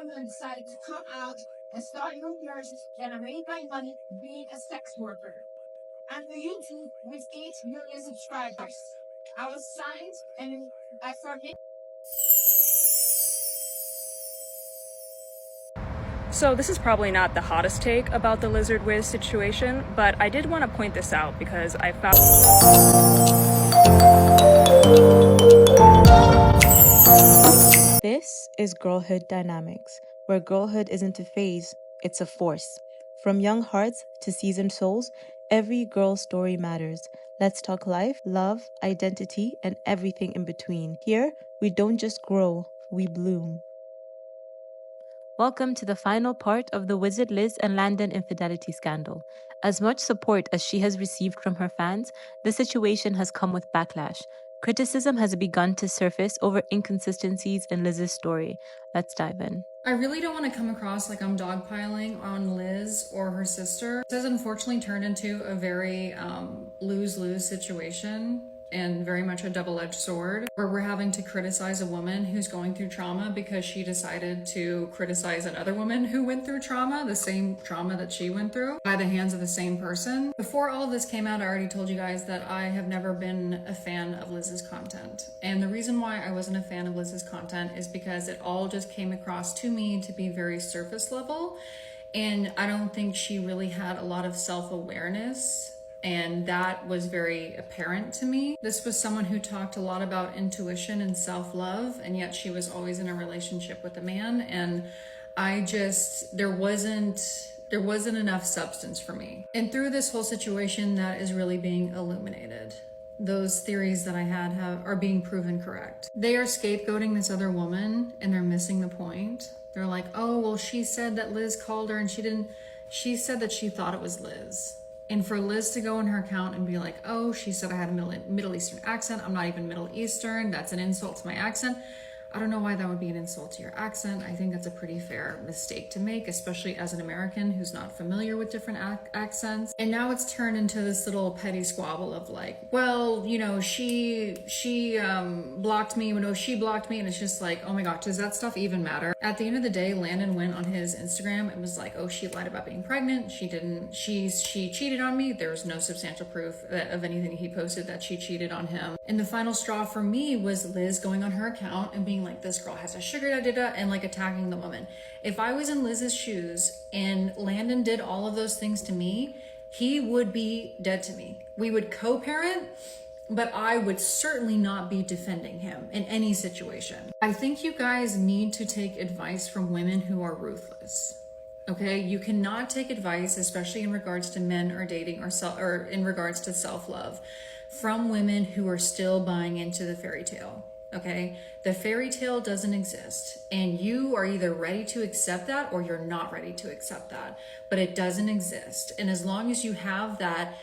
woman decided to come out and start your years and I made my money being a sex worker. I'm the YouTube with 8 million subscribers. I was signed and I started. So this is probably not the hottest take about the Lizard Wiz situation, but I did want to point this out because I found This is Girlhood Dynamics, where girlhood isn't a phase, it's a force. From young hearts to seasoned souls, every girl story matters. Let's talk life, love, identity, and everything in between. Here, we don't just grow, we bloom. Welcome to the final part of the Wizard Liz and Landon infidelity scandal. As much support as she has received from her fans, the situation has come with backlash. Criticism has begun to surface over inconsistencies in Liz's story. Let's dive in. I really don't want to come across like I'm dogpiling on Liz or her sister. This has unfortunately turned into a very lose-lose situation and very much a double-edged sword where we're having to criticize a woman who's going through trauma because she decided to criticize another woman who went through trauma, the same trauma that she went through, by the hands of the same person. Before all of this came out, I already told you guys that I have never been a fan of Liz's content. And the reason why I wasn't a fan of Liz's content is because it all just came across to me to be very surface level. And I don't think she really had a lot of self-awareness, and that was very apparent to me. This was someone who talked a lot about intuition and self-love, and yet she was always in a relationship with a man, and there wasn't enough substance for me. And through this whole situation, that is really being illuminated. Those theories that I had are being proven correct. They are scapegoating this other woman, and they're missing the point. They're like, oh, well, she said that Liz called her and she said that she thought it was Liz. And for Liz to go in her account and be like, oh, she said I had a Middle Eastern accent. I'm not even Middle Eastern. That's an insult to my accent. I don't know why that would be an insult to your accent. I think that's a pretty fair mistake to make, especially as an American who's not familiar with different accents. And now it's turned into this little petty squabble of like, well, you know, she blocked me, no, she blocked me. And it's just like, oh my God, does that stuff even matter? At the end of the day, Landon went on his Instagram and was like, oh, she lied about being pregnant. She didn't, she cheated on me. There was no substantial proof of anything he posted that she cheated on him. And the final straw for me was Liz going on her account and being like, this girl has a sugar da-da-da, and like attacking the woman. If I was in Liz's shoes and Landon did all of those things to me, he would be dead to me. We would co-parent, but I would certainly not be defending him in any situation. I think you guys need to take advice from women who are ruthless. Okay, you cannot take advice, especially in regards to men or dating or in regards to self-love, from women who are still buying into the fairy tale. Okay, the fairy tale doesn't exist, and you are either ready to accept that or you're not ready to accept that, but it doesn't exist. And as long as you have that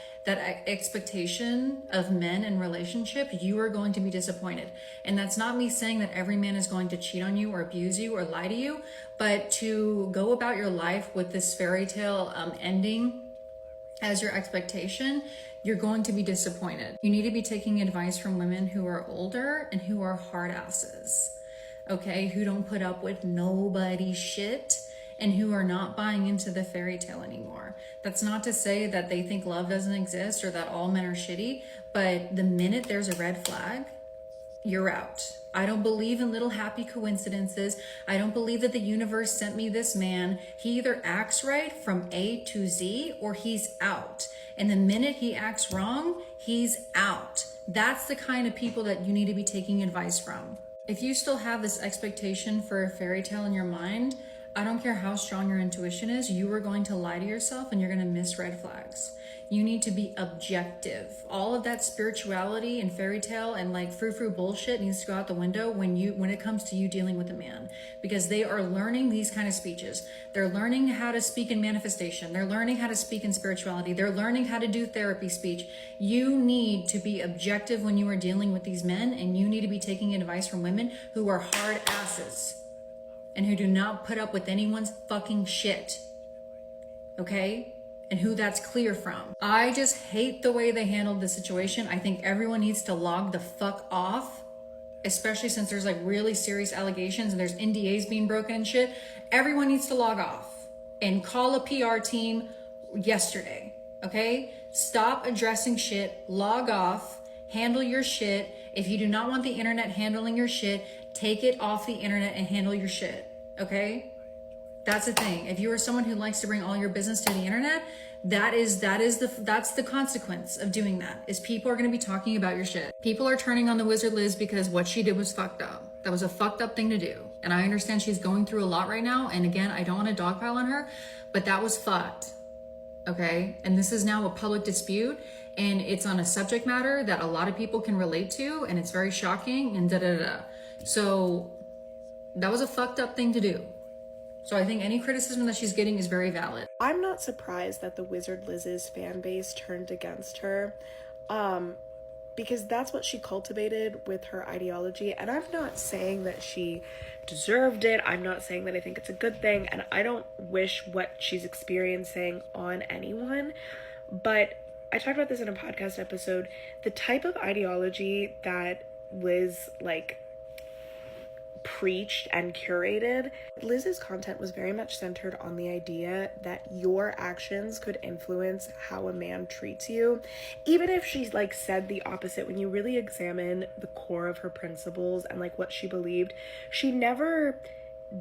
expectation of men in relationship, you are going to be disappointed. And that's not me saying that every man is going to cheat on you or abuse you or lie to you, but to go about your life with this fairy tale ending as your expectation, you're going to be disappointed. You need to be taking advice from women who are older and who are hard asses, okay? Who don't put up with nobody's shit and who are not buying into the fairy tale anymore. That's not to say that they think love doesn't exist or that all men are shitty, but the minute there's a red flag, you're out. I don't believe in little happy coincidences. I don't believe that the universe sent me this man. He either acts right from A to Z or he's out. And the minute he acts wrong, he's out. That's the kind of people that you need to be taking advice from. If you still have this expectation for a fairy tale in your mind, I don't care how strong your intuition is, you are going to lie to yourself and you're going to miss red flags. You need to be objective. All of that spirituality and fairy tale and like frou-frou bullshit needs to go out the window when it comes to you dealing with a man, because they are learning these kind of speeches. They're learning how to speak in manifestation. They're learning how to speak in spirituality. They're learning how to do therapy speech. You need to be objective when you are dealing with these men, and you need to be taking advice from women who are hard asses and who do not put up with anyone's fucking shit. Okay? And who that's clear from. I just hate the way they handled the situation. I think everyone needs to log the fuck off especially since there's like really serious allegations and there's NDAs being broken and shit. Everyone needs to log off and call a PR team yesterday, okay? Stop addressing shit, log off, handle your shit. If you do not want the internet handling your shit, take it off the internet and handle your shit, okay? That's the thing. If you are someone who likes to bring all your business to the internet, that's the consequence of doing that, is people are going to be talking about your shit. People are turning on the Wizard Liz because what she did was fucked up. That was a fucked up thing to do. And I understand she's going through a lot right now. And again, I don't want to dogpile on her, but that was fucked. Okay. And this is now a public dispute, and it's on a subject matter that a lot of people can relate to. And it's very shocking and So that was a fucked up thing to do. So I think any criticism that she's getting is very valid. I'm not surprised that the Wizard Liz's fan base turned against her, because that's what she cultivated with her ideology. And I'm not saying that she deserved it. I'm not saying that I think it's a good thing. And I don't wish what she's experiencing on anyone. But I talked about this in a podcast episode. The type of ideology that Liz, preached and curated. Liz's content was very much centered on the idea that your actions could influence how a man treats you. Even if she's said the opposite, when you really examine the core of her principles and what she believed, she never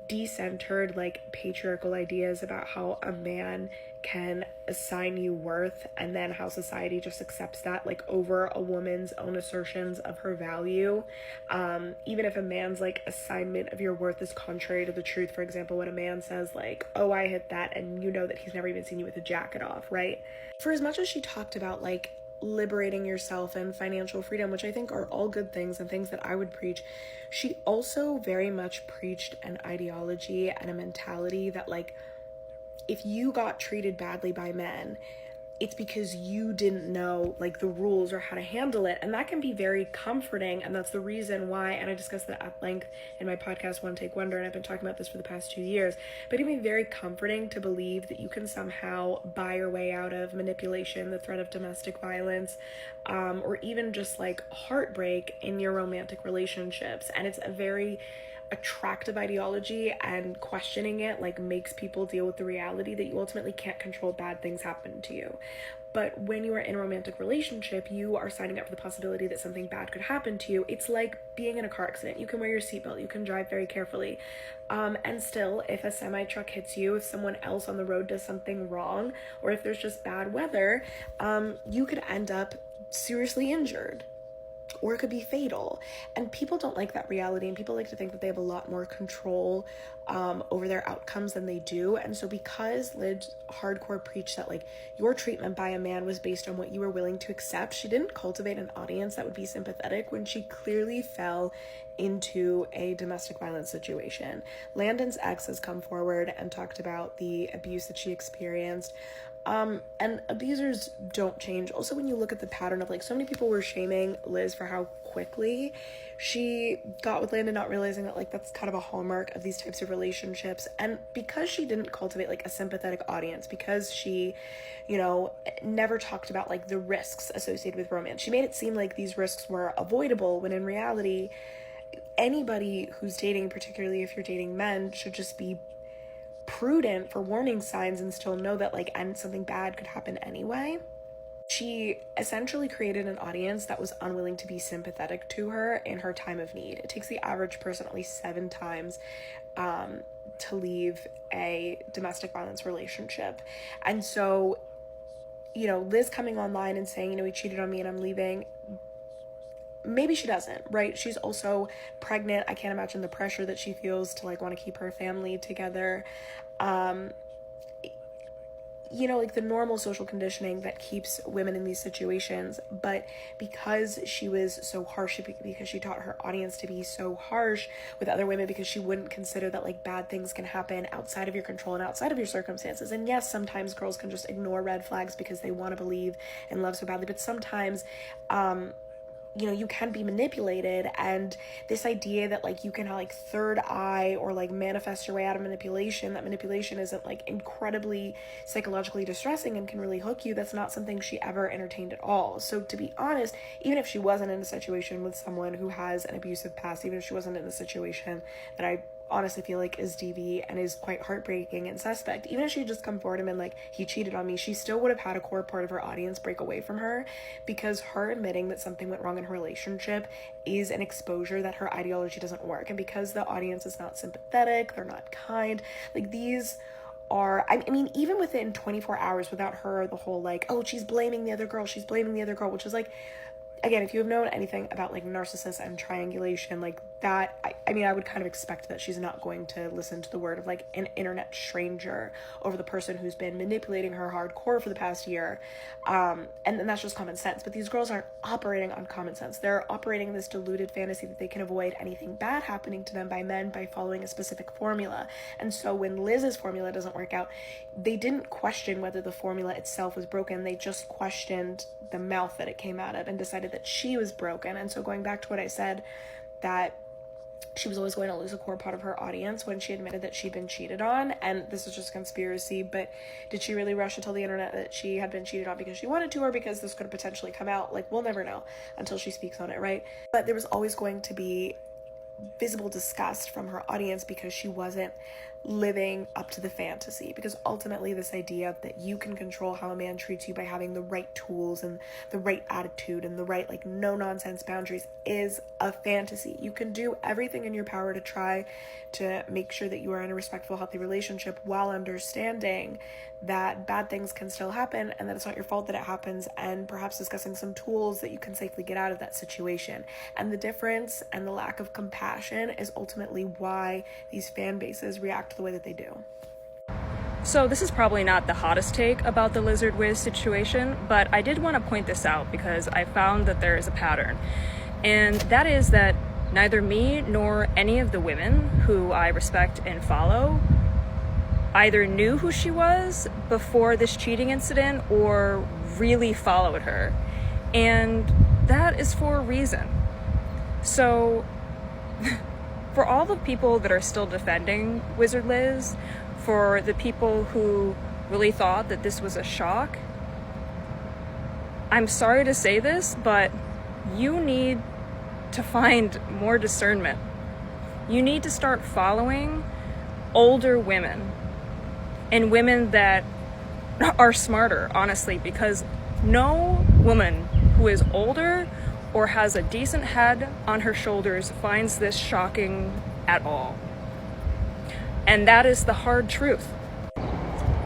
decentered patriarchal ideas about how a man can assign you worth and then how society just accepts that over a woman's own assertions of her value. Even if a man's assignment of your worth is contrary to the truth. For example, when a man says oh, I hit that, and you know that he's never even seen you with a jacket off, right? For as much as she talked about liberating yourself and financial freedom, which I think are all good things and things that I would preach, she also very much preached an ideology and a mentality that if you got treated badly by men, it's because you didn't know the rules or how to handle it. And that can be very comforting. And that's the reason why, and I discussed that at length in my podcast, One Take Wonder, and I've been talking about this for the past 2 years, but it can be very comforting to believe that you can somehow buy your way out of manipulation, the threat of domestic violence, or even just heartbreak in your romantic relationships. And it's a very attractive ideology, and questioning it makes people deal with the reality that you ultimately can't control bad things happen to you. But when you are in a romantic relationship, you are signing up for the possibility that something bad could happen to you. It's like being in a car accident. You can wear your seatbelt, you can drive very carefully, and still, if a semi truck hits you, if someone else on the road does something wrong, or if there's just bad weather, you could end up seriously injured, or it could be fatal. And people don't like that reality, and people like to think that they have a lot more control over their outcomes than they do. And so because Liz hardcore preached that your treatment by a man was based on what you were willing to accept, she didn't cultivate an audience that would be sympathetic when she clearly fell into a domestic violence situation. Landon's ex has come forward and talked about the abuse that she experienced. And abusers don't change. Also, when you look at the pattern of so many people were shaming Liz for how quickly she got with Landon, not realizing that that's kind of a hallmark of these types of relationships. And because she didn't cultivate a sympathetic audience, because she, never talked about the risks associated with romance, she made it seem like these risks were avoidable, when in reality, anybody who's dating, particularly if you're dating men, should just be prudent for warning signs and still know that and something bad could happen anyway. She essentially created an audience that was unwilling to be sympathetic to her in her time of need. It takes the average person at least 7 times to leave a domestic violence relationship. And so, Liz coming online and saying, he cheated on me and I'm leaving, maybe she doesn't, right? She's also pregnant. I can't imagine the pressure that she feels to want to keep her family together. The normal social conditioning that keeps women in these situations. But because she was so harsh, because she taught her audience to be so harsh with other women, because she wouldn't consider that bad things can happen outside of your control and outside of your circumstances. And yes, sometimes girls can just ignore red flags because they want to believe in love so badly, but sometimes you know, you can be manipulated, and this idea that like you can have like third eye or like manifest your way out of manipulation, that manipulation isn't like incredibly psychologically distressing and can really hook you, that's not something she ever entertained at all. So to be honest, even if she wasn't in a situation with someone who has an abusive past, even if she wasn't in a situation that I honestly feel like is DV and is quite heartbreaking and suspect, even if she just come forward and been like, he cheated on me, she still would have had a core part of her audience break away from her, because her admitting that something went wrong in her relationship is an exposure that her ideology doesn't work. And because the audience is not sympathetic, they're not kind, like these are, I mean, even within 24 hours without her, the whole like, oh, she's blaming the other girl, which is like, again, if you have known anything about like narcissists and triangulation, like that, I mean, I would kind of expect that she's not going to listen to the word of like an internet stranger over the person who's been manipulating her hardcore for the past year. And then that's just common sense. But these girls aren't operating on common sense. They're operating in this deluded fantasy that they can avoid anything bad happening to them by men by following a specific formula. And so when Liz's formula doesn't work out, they didn't question whether the formula itself was broken. They just questioned the mouth that it came out of and decided that she was broken. And so going back to what I said, that she was always going to lose a core part of her audience when she admitted that she'd been cheated on. And this is just conspiracy, but did she really rush to tell the internet that she had been cheated on because she wanted to, or because this could potentially come out? Like, we'll never know until she speaks on it, right? But there was always going to be visible disgust from her audience because she wasn't living up to the fantasy. Because ultimately this idea that you can control how a man treats you by having the right tools and the right attitude and the right like no nonsense boundaries is a fantasy. You can do everything in your power to try to make sure that you are in a respectful, healthy relationship while understanding that bad things can still happen and that it's not your fault that it happens, and perhaps discussing some tools that you can safely get out of that situation. And the difference and the lack of compassion is ultimately why these fan bases react the way that they do. So this is probably not the hottest take about the Lizard Wiz situation, but I did want to point this out because I found that there is a pattern. And that is that neither me nor any of the women who I respect and follow either knew who she was before this cheating incident or really followed her. And that is for a reason. So for all the people that are still defending Wizard Liz, for the people who really thought that this was a shock, I'm sorry to say this, but you need to find more discernment. You need to start following older women and women that are smarter, honestly, because no woman who is older or has a decent head on her shoulders finds this shocking at all. And that is the hard truth.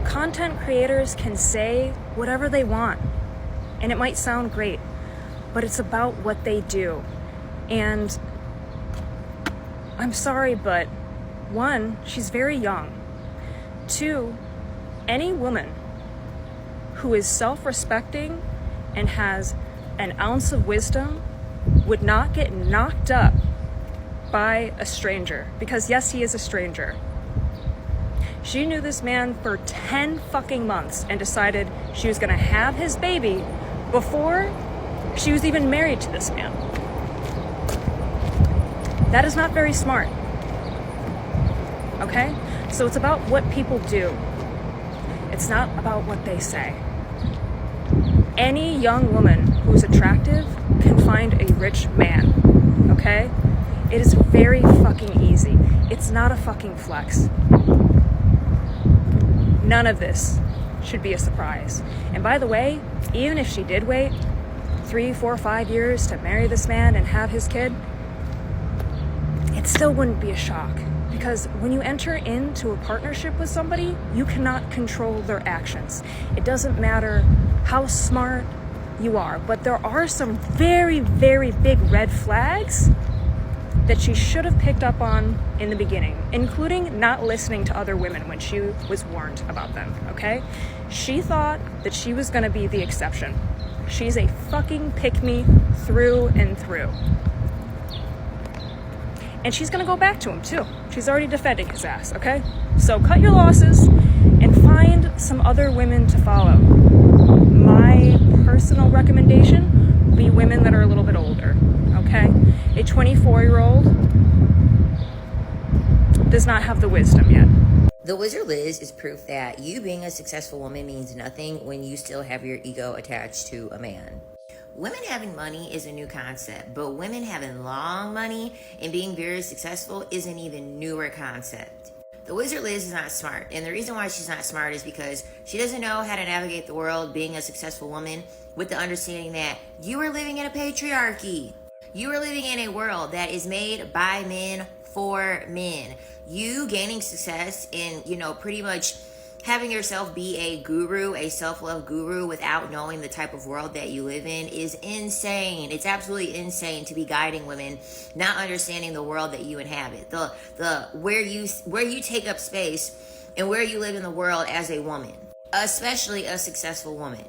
Content creators can say whatever they want, and it might sound great, but it's about what they do. And I'm sorry, but one, she's very young. Two, any woman who is self-respecting and has an ounce of wisdom would not get knocked up by a stranger, because yes, he is a stranger. She knew this man for 10 fucking months and decided she was gonna have his baby before she was even married to this man. That is not very smart. Okay? So it's about what people do. It's not about what they say. Any young woman who's attractive can find a rich man. Okay? It is very fucking easy. It's not a fucking flex. None of this should be a surprise. And by the way, even if she did wait 3, 4, 5 years to marry this man and have his kid, it still wouldn't be a shock. Because when you enter into a partnership with somebody, you cannot control their actions. It doesn't matter how smart you are, but there are some very, very big red flags that she should have picked up on in the beginning, including not listening to other women when she was warned about them, okay? She thought that she was gonna be the exception. She's a fucking pick-me through and through. And she's gonna go back to him too. She's already defending his ass, okay? So cut your losses and find some other women to follow. My personal recommendation would be women that are a little bit older. okay? A 24-year-old does not have the wisdom yet. The Wizard Liz is proof that you being a successful woman means nothing when you still have your ego attached to a man. Women having money is a new concept, but women having long money and being very successful is an even newer concept. The Wizard Liz is not smart, and the reason why she's not smart is because she doesn't know how to navigate the world being a successful woman with the understanding that you are living in a patriarchy. You are living in a world that is made by men for men. You gaining success in, pretty much having yourself be a guru, a self-love guru without knowing the type of world that you live in is insane. It's absolutely insane to be guiding women, not understanding the world that you inhabit, the where you take up space and where you live in the world as a woman, especially a successful woman.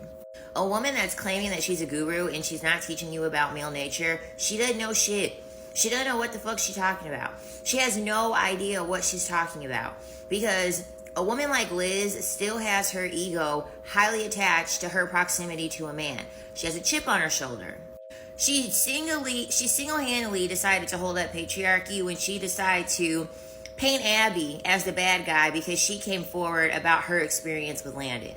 A woman that's claiming that she's a guru and she's not teaching you about male nature, she doesn't know shit. She doesn't know what the fuck she's talking about. She has no idea what she's talking about because a woman like Liz still has her ego highly attached to her proximity to a man. She has a chip on her shoulder. She single-handedly decided to hold up patriarchy when she decided to paint Abby as the bad guy because she came forward about her experience with Landon.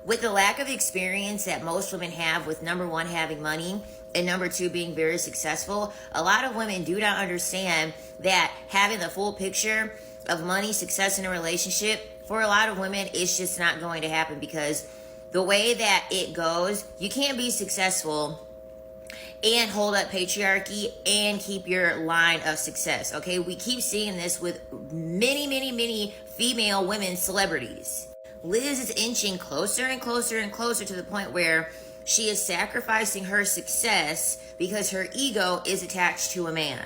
With the lack of experience that most women have with number one, having money, and number two, being very successful, a lot of women do not understand that having the full picture of money, success in a relationship, for a lot of women, it's just not going to happen because the way that it goes, you can't be successful and hold up patriarchy and keep your line of success, okay? We keep seeing this with many female women celebrities. Liz is inching closer and closer and closer to the point where she is sacrificing her success because her ego is attached to a man.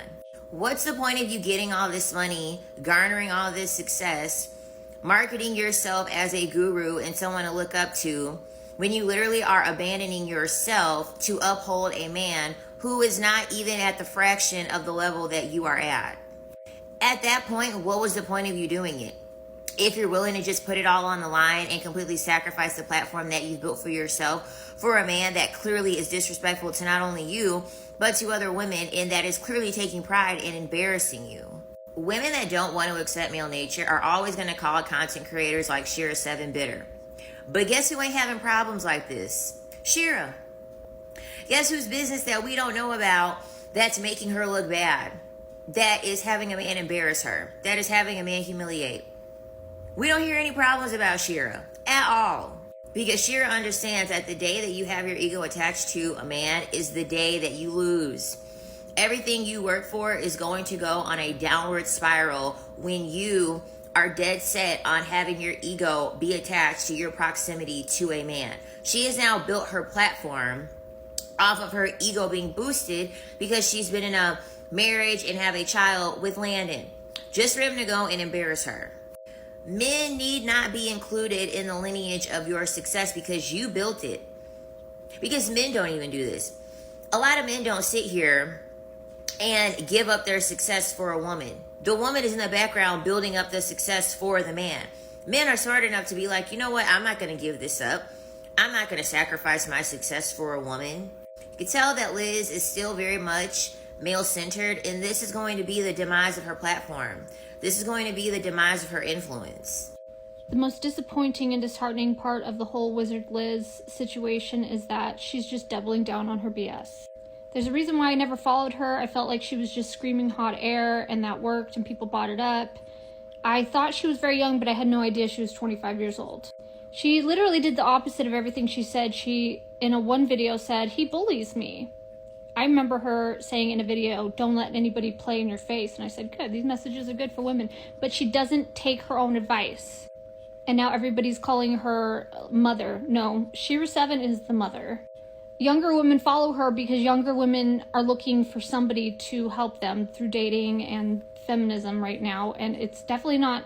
What's the point of you getting all this money, garnering all this success, marketing yourself as a guru and someone to look up to, when you literally are abandoning yourself to uphold a man who is not even at the fraction of the level that you are at? At that point, what was the point of you doing it? If you're willing to just put it all on the line and completely sacrifice the platform that you've built for yourself for a man that clearly is disrespectful to not only you, but to other women, and that is clearly taking pride in embarrassing you. Women that don't want to accept male nature are always going to call content creators like Shira7 bitter. But guess who ain't having problems like this? Shira. Guess whose business that we don't know about that's making her look bad? That is having a man embarrass her. That is having a man humiliate. We don't hear any problems about Shira at all. Because Shira understands that the day that you have your ego attached to a man is the day that you lose. Everything you work for is going to go on a downward spiral when you are dead set on having your ego be attached to your proximity to a man. She has now built her platform off of her ego being boosted because she's been in a marriage and have a child with Landon, just for him to go and embarrass her. Men need not be included in the lineage of your success because you built it. Because men don't even do this. A lot of men don't sit here and give up their success for a woman. The woman is in the background building up the success for the man. Men are smart enough to be like, you know what? I'm not going to give this up. I'm not going to sacrifice my success for a woman. You can tell that Liz is still very much male-centered, and this is going to be the demise of her platform. This is going to be the demise of her influence. The most disappointing and disheartening part of the whole Wizard Liz situation is that she's just doubling down on her BS. There's a reason why I never followed her. I felt like she was just screaming hot air, and that worked, and people bought it up. I thought she was very young, but I had no idea she was 25 years old. She literally did the opposite of everything she said. She, in a one video, said, "He bullies me." I remember her saying in a video, "Don't let anybody play in your face." And I said, good, these messages are good for women. But she doesn't take her own advice. And now everybody's calling her mother. No, Shira7 is the mother. Younger women follow her because younger women are looking for somebody to help them through dating and feminism right now. And it's definitely not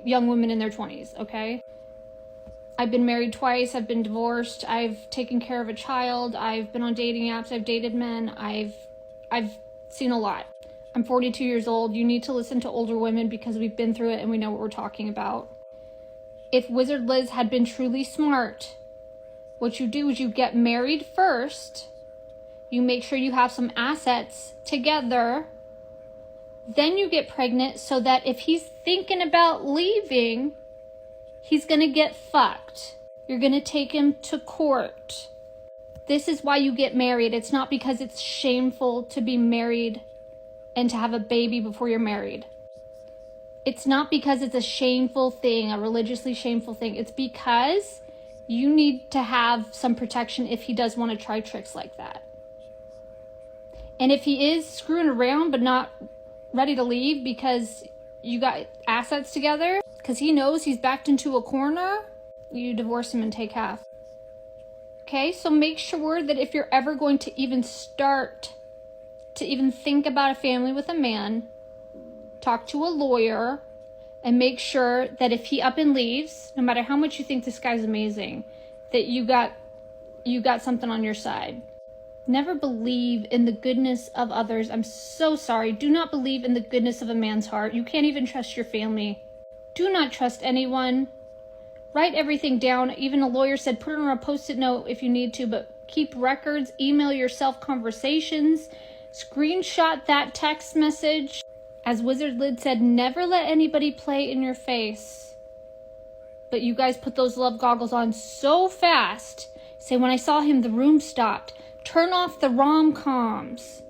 young women in their 20s, okay? I've been married twice, I've been divorced, I've taken care of a child, I've been on dating apps, I've dated men, I've seen a lot. I'm 42 years old. You need to listen to older women because we've been through it and we know what we're talking about. If Wizard Liz had been truly smart, what you do is you get married first, You make sure you have some assets together. Then you get pregnant so that if he's thinking about leaving, he's going to get fucked. You're going to take him to court. This is why you get married. It's not because it's shameful to be married and to have a baby before you're married. It's not because it's a shameful thing, a religiously shameful thing. It's because you need to have some protection if he does want to try tricks like that. And if he is screwing around but not ready to leave because you got assets together, because he knows he's backed into a corner, you divorce him and take half. Okay, so make sure that if you're ever going to even start to even think about a family with a man, talk to a lawyer and make sure that if he up and leaves, no matter how much you think this guy's amazing, that you got something on your side. Never believe in the goodness of others. I'm so sorry. Do not believe in the goodness of a man's heart. You can't even trust your family. Do not trust anyone. Write everything down. Even a lawyer said put it on a post-it note if you need to, but keep records, email yourself conversations, screenshot that text message. As Wizard Lid said, never let anybody play in your face. But you guys put those love goggles on so fast. Say, when I saw him, the room stopped. Turn off the rom-coms.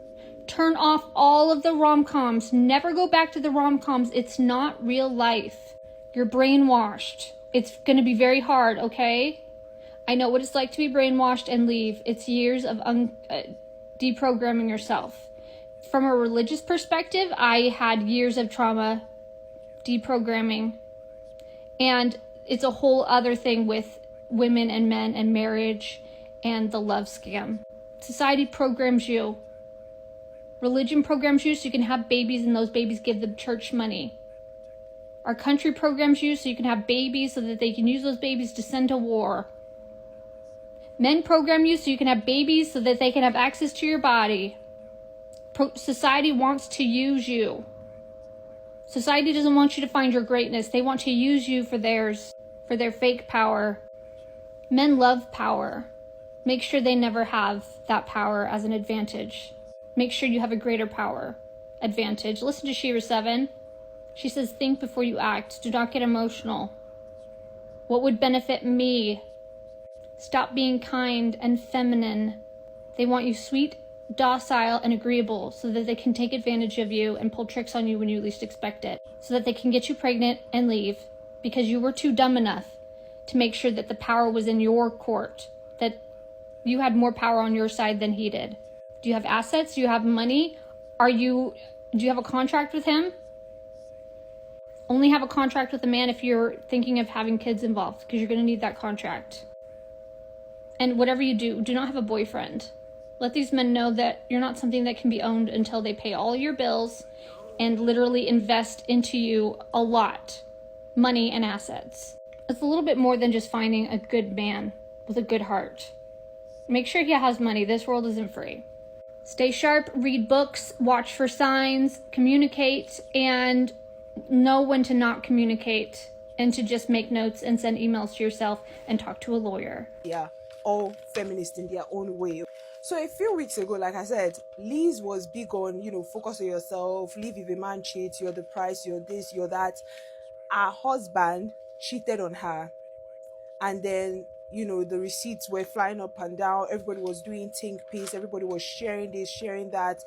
Turn off all of the rom-coms. Never go back to the rom-coms. It's not real life. You're brainwashed. It's going to be very hard, okay? I know what it's like to be brainwashed and leave. It's years of deprogramming yourself. From a religious perspective, I had years of trauma deprogramming. And it's a whole other thing with women and men and marriage and the love scam. Society programs you. Religion programs you so you can have babies and those babies give the church money. Our country programs you so you can have babies so that they can use those babies to send to war. Men program you so you can have babies so that they can have access to your body. Society wants to use you. Society doesn't want you to find your greatness. They want to use you for theirs, for their fake power. Men love power. Make sure they never have that power as an advantage. Make sure you have a greater power advantage. Listen to Shira 7. She says, think before you act. Do not get emotional. What would benefit me? Stop being kind and feminine. They want you sweet, docile, and agreeable so that they can take advantage of you and pull tricks on you when you least expect it. So that they can get you pregnant and leave because you were too dumb enough to make sure that the power was in your court, that you had more power on your side than he did. Do you have assets? Do you have money? Do you have a contract with him? Only have a contract with a man if you're thinking of having kids involved, because you're going to need that contract. And whatever you do, do not have a boyfriend. Let these men know that you're not something that can be owned until they pay all your bills and literally invest into you a lot, money and assets. It's a little bit more than just finding a good man with a good heart. Make sure he has money. This world isn't free. Stay sharp, read books, watch for signs, communicate, and know when to not communicate and to just make notes and send emails to yourself and talk to a lawyer. Yeah, all feminists in their own way. So a few weeks ago, like I said, Liz was big on, focus on yourself, leave if a man cheats, you're the price, you're this, you're that. Her husband cheated on her. And then, the receipts were flying up and down. Everybody was doing think piece. Everybody was sharing this, sharing that.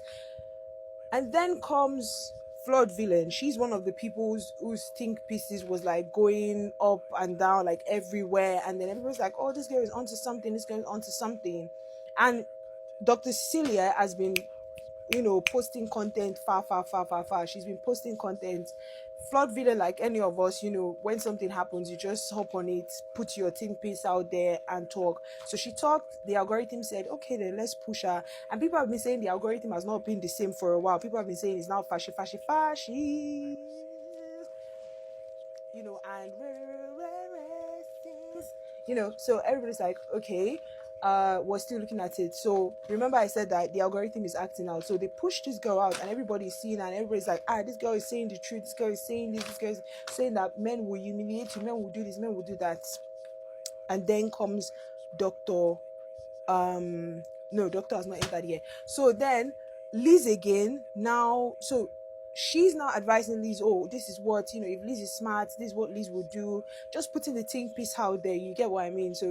And then comes Flood Villain. She's one of the people whose think pieces was like going up and down, like everywhere. And then everybody's like, oh, this girl is onto something. This girl is onto something. And Dr. Cecilia has been, posting content far. She's been posting content. Flood Villain, like any of us, when something happens, you just hop on it, put your think piece out there and talk. So she talked, the algorithm said, okay, then let's push her. And people have been saying the algorithm has not been the same for a while. People have been saying it's now fashy. And things, so everybody's like, okay, we're still looking at it. So remember I said that the algorithm is acting out. So they push this girl out and everybody's seeing and everybody's like, this girl is saying the truth, this girl is saying this girl is saying that men will humiliate you, men will do this, men will do that. And then comes Dr. No, doctor has not entered yet. So then Liz again now, so she's now advising Liz, oh, this is what, if Liz is smart, this is what Liz would do. Just putting the think piece out there, you get what I mean? So,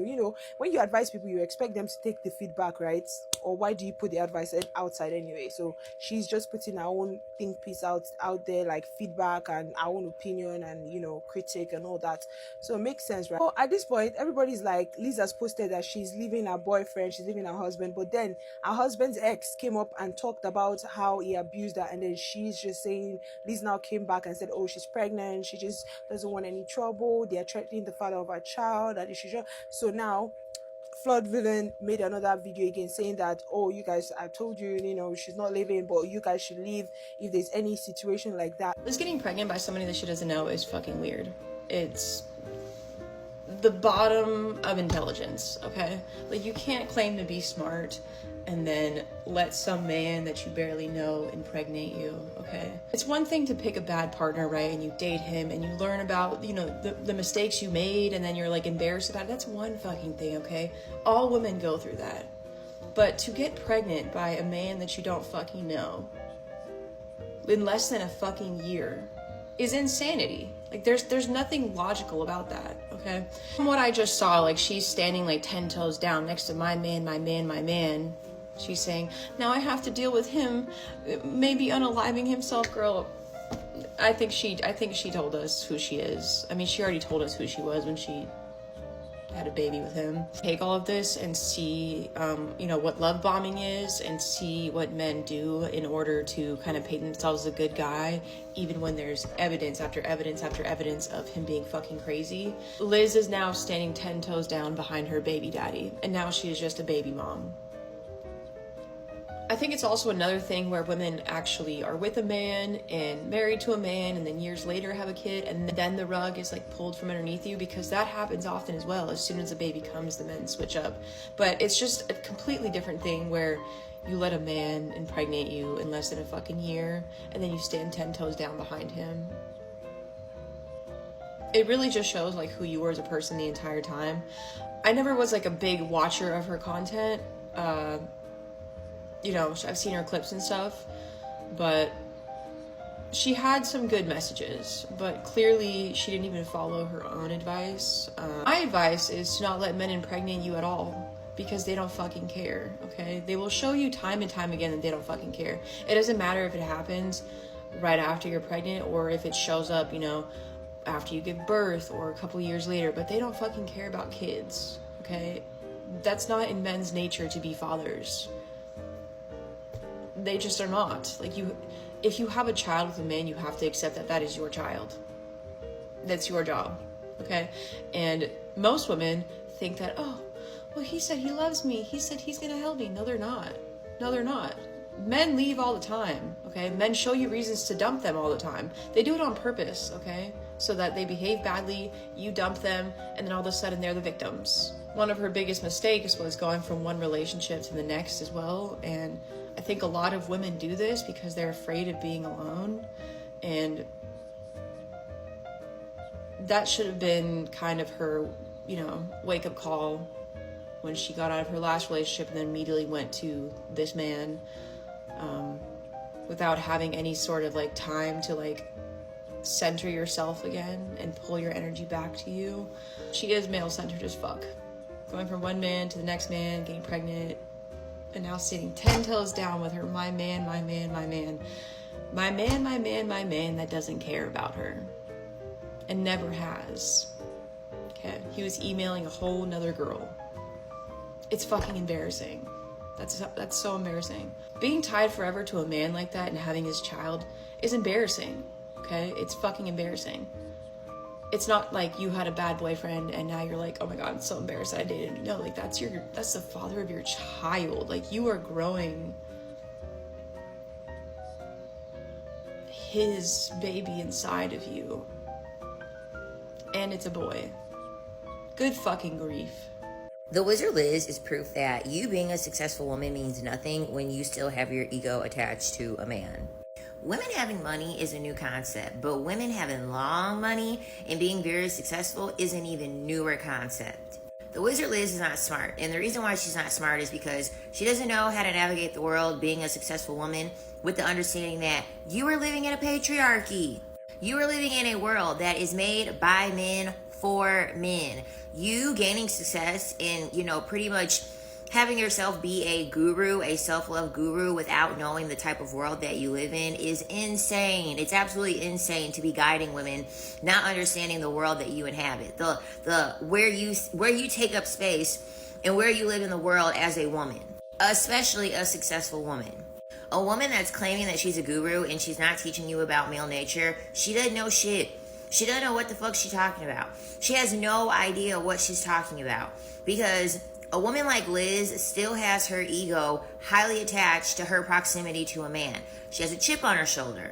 when you advise people, you expect them to take the feedback, right? Or why do you put the advice outside anyway? So she's just putting her own think piece out there, like feedback and our own opinion and critique and all that. So it makes sense, right? So at this point, everybody's like, Liz has posted that she's leaving her boyfriend, she's leaving her husband, but then her husband's ex came up and talked about how he abused her, and then she's just saying Liz now came back and said, oh, she's pregnant, she just doesn't want any trouble, they are threatening the father of her child, that she should. So now Flood Villain made another video again saying that, oh, you guys, I told you, she's not leaving, but you guys should leave if there's any situation like that. Liz getting pregnant by somebody that she doesn't know is fucking weird. It's the bottom of intelligence, okay? Like, you can't claim to be smart and then let some man that you barely know impregnate you, okay? It's one thing to pick a bad partner, right? And you date him and you learn about, the mistakes you made and then you're like embarrassed about it. That's one fucking thing, okay? All women go through that. But to get pregnant by a man that you don't fucking know in less than a fucking year is insanity. Like, there's nothing logical about that, okay? From what I just saw, like, she's standing like 10 toes down next to my man. She's saying, now I have to deal with him maybe unaliving himself. Girl, I think she told us who she is. I mean, she already told us who she was when she had a baby with him. Take all of this and see, what love bombing is, and see what men do in order to kind of paint themselves as a good guy, even when there's evidence after evidence after evidence of him being fucking crazy. Liz is now standing 10 toes down behind her baby daddy, and now she is just a baby mom. I think it's also another thing where women actually are with a man and married to a man and then years later have a kid, and then the rug is like pulled from underneath you, because that happens often as well. As soon as a baby comes, the men switch up. But it's just a completely different thing where you let a man impregnate you in less than a fucking year and then you stand 10 toes down behind him. It really just shows like who you were as a person the entire time. I never was like a big watcher of her content. I've seen her clips and stuff, but she had some good messages, but clearly she didn't even follow her own advice. My advice is to not let men impregnate you at all, because they don't fucking care, okay? They will show you time and time again that they don't fucking care. It doesn't matter if it happens right after you're pregnant or if it shows up, after you give birth or a couple years later, but they don't fucking care about kids, okay? That's not in men's nature to be fathers. They just are not. Like, if you have a child with a man, you have to accept that that is your child. That's your job, okay? And most women think that, oh, well, he said he loves me. He said he's gonna help me. No, they're not. No, they're not. Men leave all the time, okay? Men show you reasons to dump them all the time. They do it on purpose, okay? So that they behave badly, you dump them, and then all of a sudden they're the victims. One of her biggest mistakes was going from one relationship to the next as well, and I think a lot of women do this because they're afraid of being alone, and that should have been kind of her, wake-up call when she got out of her last relationship and then immediately went to this man without having any sort of like time to like center yourself again and pull your energy back to you. She is male-centered as fuck. Going from one man to the next man, getting pregnant, and now sitting 10 toes down with her, my man that doesn't care about her and never has. Okay, he was emailing a whole nother girl. It's fucking embarrassing. That's so embarrassing. Being tied forever to a man like that and having his child is embarrassing. Okay, it's fucking embarrassing. It's not like you had a bad boyfriend and now you're like, oh my god, I'm so embarrassed that I dated him. No, like that's the father of your child. Like, you are growing his baby inside of you. And it's a boy. Good fucking grief. The Wizard Liz is proof that you being a successful woman means nothing when you still have your ego attached to a man. Women having money is a new concept, but women having long money and being very successful is an even newer concept. The wizard Liz is not smart, and the reason why she's not smart is because she doesn't know how to navigate the world being a successful woman with the understanding that you are living in a patriarchy. You are living in a world that is made by men for men. You gaining success in, pretty much having yourself be a guru, a self-love guru, without knowing the type of world that you live in is insane. It's absolutely insane to be guiding women, not understanding the world that you inhabit, the where you take up space and where you live in the world as a woman, especially a successful woman. A woman that's claiming that she's a guru and she's not teaching you about male nature, she doesn't know shit. She doesn't know what the fuck she's talking about. She has no idea what she's talking about, because a woman like Liz still has her ego highly attached to her proximity to a man. She has a chip on her shoulder.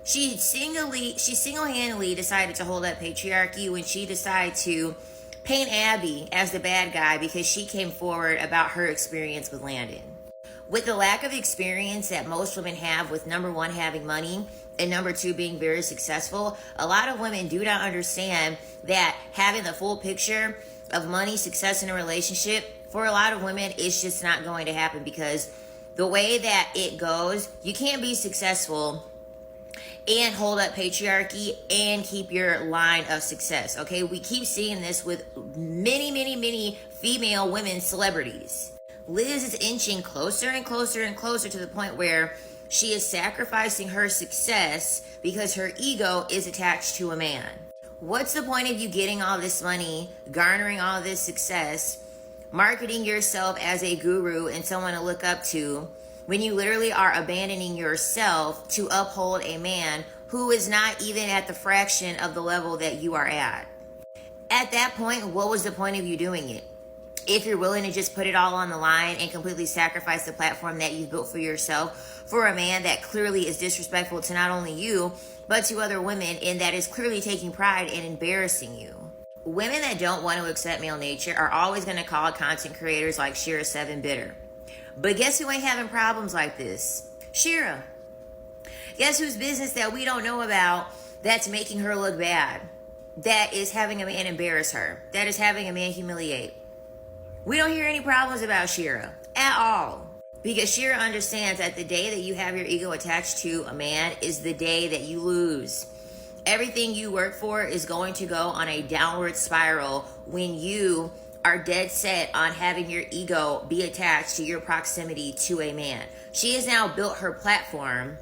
She single-handedly decided to hold up patriarchy when she decided to paint Abby as the bad guy because she came forward about her experience with Landon. With the lack of experience that most women have with, number one, having money, and number two, being very successful, a lot of women do not understand that having the full picture of money, success in a relationship, for a lot of women, it's just not going to happen, because the way that it goes, you can't be successful and hold up patriarchy and keep your line of success, okay? We keep seeing this with many female women celebrities. Liz is inching closer and closer and closer to the point where she is sacrificing her success because her ego is attached to a man. What's the point of you getting all this money, garnering all this success, marketing yourself as a guru and someone to look up to, when you literally are abandoning yourself to uphold a man who is not even at the fraction of the level that you are at? At that point, what was the point of you doing it? If you're willing to just put it all on the line and completely sacrifice the platform that you've built for yourself for a man that clearly is disrespectful to not only you, but to other women, and that is clearly taking pride in embarrassing you. Women that don't want to accept male nature are always going to call content creators like Shira7 bitter. But guess who ain't having problems like this? Shira. Guess whose business that we don't know about that's making her look bad? That is having a man embarrass her. That is having a man humiliate. We don't hear any problems about Shira at all. Because Shira understands that the day that you have your ego attached to a man is the day that you lose. Everything you work for is going to go on a downward spiral when you are dead set on having your ego be attached to your proximity to a man. She has now built her platform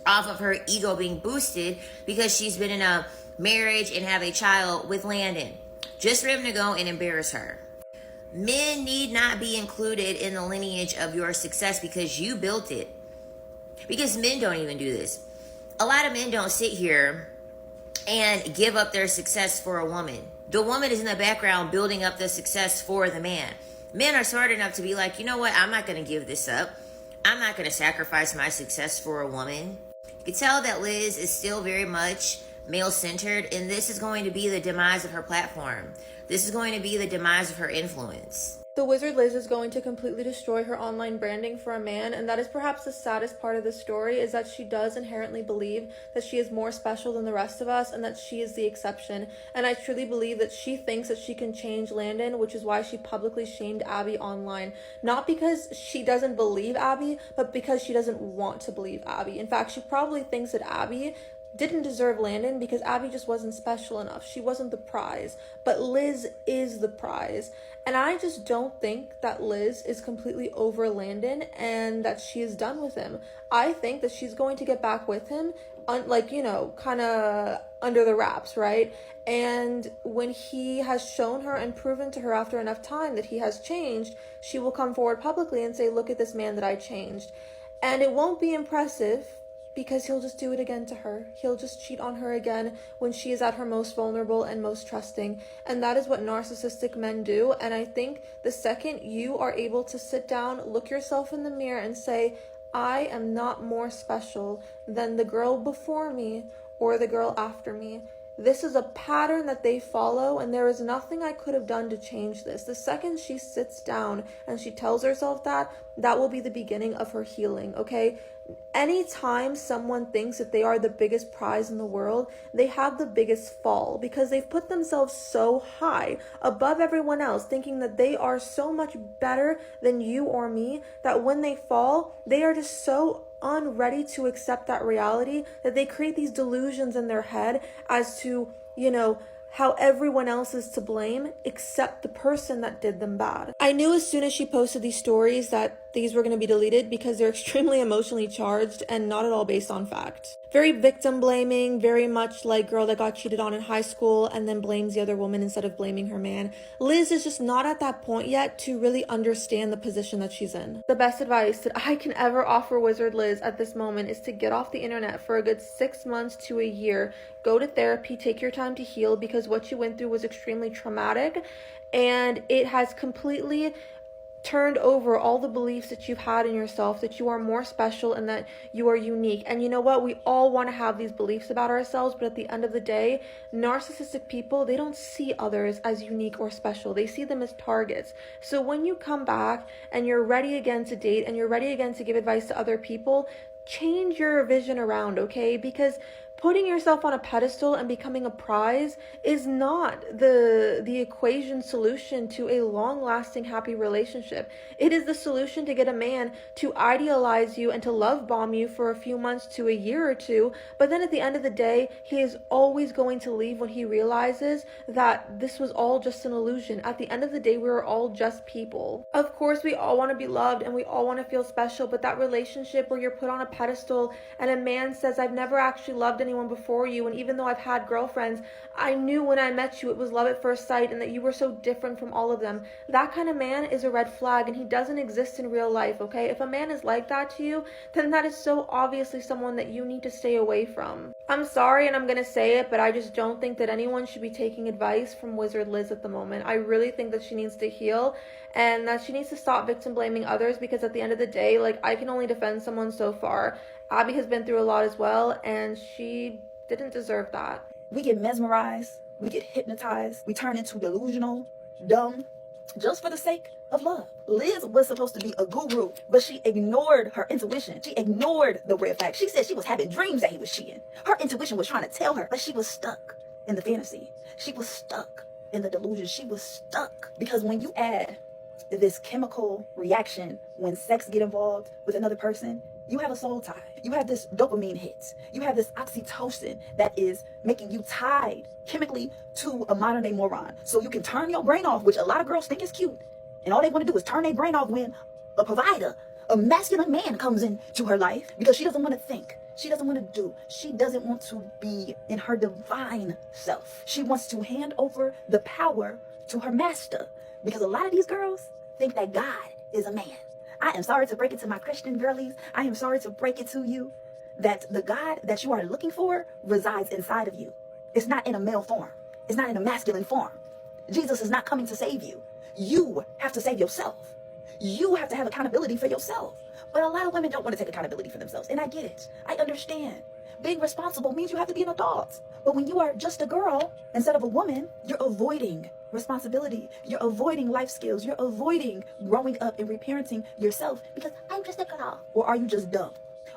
off of her ego being boosted because she's been in a marriage and have a child with Landon, just for him to go and embarrass her. Men need not be included in the lineage of your success because you built it. Because men don't even do this. A lot of men don't sit here and give up their success for a woman. The woman is in the background building up the success for the man. Men are smart enough to be like, you know what? I'm not going to give this up. I'm not going to sacrifice my success for a woman. You can tell that Liz is still very much male-centered, and this is going to be the demise of her platform. This is going to be the demise of her influence. The wizard Liz is going to completely destroy her online branding for a man, and that is perhaps the saddest part of the story, is that she does inherently believe that she is more special than the rest of us and that she is the exception. And I truly believe that she thinks that she can change Landon, which is why she publicly shamed Abby online. Not because she doesn't believe Abby, but because she doesn't want to believe Abby. In fact, she probably thinks that Abby didn't deserve Landon because Abby just wasn't special enough. She wasn't the prize, but Liz is the prize. And I just don't think that Liz is completely over Landon and that she is done with him. I think that she's going to get back with him, kind of under the wraps, right? And when he has shown her and proven to her after enough time that he has changed, she will come forward publicly and say, look at this man that I changed. And it won't be impressive, because he'll just do it again to her. He'll just cheat on her again when she is at her most vulnerable and most trusting. And that is what narcissistic men do. And I think the second you are able to sit down, look yourself in the mirror and say, I am not more special than the girl before me or the girl after me, This is a pattern that they follow, and there is nothing I could have done to change this. The second she sits down and she tells herself that, that will be the beginning of her healing, okay? Anytime someone thinks that they are the biggest prize in the world, they have the biggest fall because they've put themselves so high above everyone else, thinking that they are so much better than you or me, that when they fall, they are just so unready to accept that reality that they create these delusions in their head as to, how everyone else is to blame except the person that did them bad. I knew as soon as she posted these stories that these were going to be deleted because they're extremely emotionally charged and not at all based on fact. Very victim blaming, very much like girl that got cheated on in high school and then blames the other woman instead of blaming her man. Liz is just not at that point yet to really understand the position that she's in. The best advice that I can ever offer Wizard Liz at this moment is to get off the internet for a good 6 months to a year. Go to therapy, take your time to heal, because what you went through was extremely traumatic and it has completely turned over all the beliefs that you've had in yourself, that you are more special and that you are unique. And you know what? We all want to have these beliefs about ourselves, but at the end of the day, narcissistic people, they don't see others as unique or special. They see them as targets. So when you come back and you're ready again to date and you're ready again to give advice to other people, change your vision around, okay? Because putting yourself on a pedestal and becoming a prize is not the equation solution to a long-lasting happy relationship. It is the solution to get a man to idealize you and to love bomb you for a few months to a year or two, but then at the end of the day, he is always going to leave when he realizes that this was all just an illusion. At the end of the day, we are all just people. Of course, we all want to be loved and we all want to feel special, but that relationship where you're put on a pedestal and a man says, I've never actually loved anyone before you, and even though I've had girlfriends, I knew when I met you it was love at first sight and that you were so different from all of them. That kind of man is a red flag and he doesn't exist in real life, okay? If a man is like that to you, then that is so obviously someone that you need to stay away from. I'm sorry and I'm gonna say it, but I just don't think that anyone should be taking advice from Wizard Liz at the moment. I really think that she needs to heal and that she needs to stop victim blaming others, because at the end of the day, I can only defend someone so far. Abby has been through a lot as well and she didn't deserve that. We get mesmerized, we get hypnotized, we turn into delusional, dumb, just for the sake of love. Liz was supposed to be a guru, but she ignored her intuition. She ignored the red flag. She said she was having dreams that he was cheating. Her intuition was trying to tell her, but she was stuck in the fantasy. She was stuck in the delusion. She was stuck. Because when you add this chemical reaction, when sex get involved with another person, you have a soul tie. You have this dopamine hit. You have this oxytocin that is making you tied chemically to a modern day moron. So you can turn your brain off, which a lot of girls think is cute. And all they want to do is turn their brain off when a provider, a masculine man comes into her life, because she doesn't want to think. She doesn't want to do. She doesn't want to be in her divine self. She wants to hand over the power to her master, because a lot of these girls think that God is a man. I am sorry to break it to my Christian girlies. I am sorry to break it to you that the God that you are looking for resides inside of you. It's not in a male form. It's not in a masculine form. Jesus is not coming to save you. You have to save yourself. You have to have accountability for yourself. But a lot of women don't want to take accountability for themselves. And I get it. I understand. Being responsible means you have to be an adult. But when you are just a girl instead of a woman, you're avoiding responsibility. You're avoiding life skills. You're avoiding growing up and reparenting yourself because I'm just a girl. Or are you just dumb?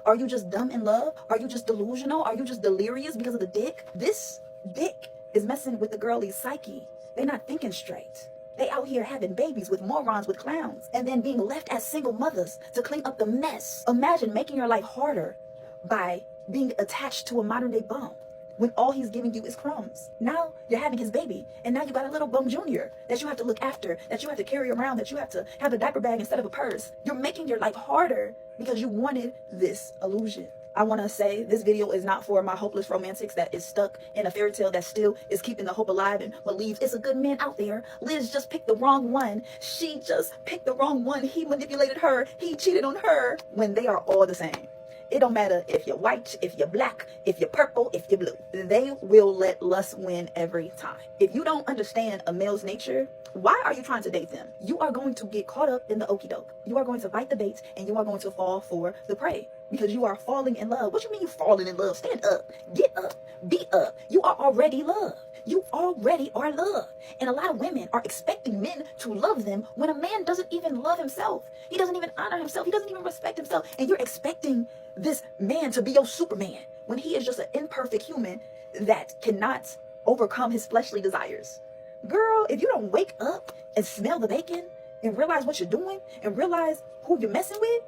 Are you just dumb in love? Are you just delusional? Are you just delirious because of the dick? This dick is messing with the girlie's psyche. They're not thinking straight. They out here having babies with morons, with clowns, and then being left as single mothers to clean up the mess. Imagine making your life harder by being attached to a modern day bum when all he's giving you is crumbs. Now you're having his baby, and now you got a little bum junior that you have to look after, that you have to carry around, that you have to have a diaper bag instead of a purse. You're making your life harder because you wanted this illusion. I want to say this video is not for my hopeless romantics that is stuck in a fairy tale that still is keeping the hope alive and believes it's a good man out there. Liz just picked the wrong one. She just picked the wrong one. He manipulated her. He cheated on her, when they are all the same. It don't matter if you're white, if you're black, if you're purple, if you're blue. They will let lust win every time. If you don't understand a male's nature, why are you trying to date them? You are going to get caught up in the okie doke. You are going to bite the bait and you are going to fall for the prey. because you are falling in love. What you mean you falling in love? Stand up, get up, be up. You are already loved. You already are loved. And a lot of women are expecting men to love them when a man doesn't even love himself. He doesn't even honor himself. He doesn't even respect himself. And you're expecting this man to be your Superman when he is just an imperfect human that cannot overcome his fleshly desires. Girl, if you don't wake up and smell the bacon and realize what you're doing and realize who you're messing with.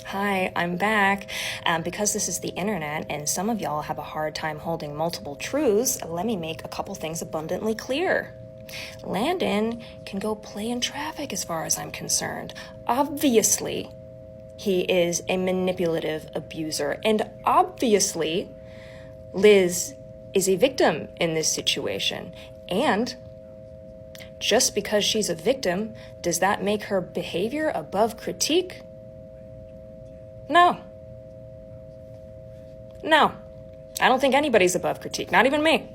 Hi, I'm back. Because this is the internet and some of y'all have a hard time holding multiple truths, let me make a couple things abundantly clear. Landon can go play in traffic as far as I'm concerned. Obviously, he is a manipulative abuser, and obviously, Liz is a victim in this situation. And just because she's a victim, does that make her behavior above critique? No. I don't think anybody's above critique, not even me.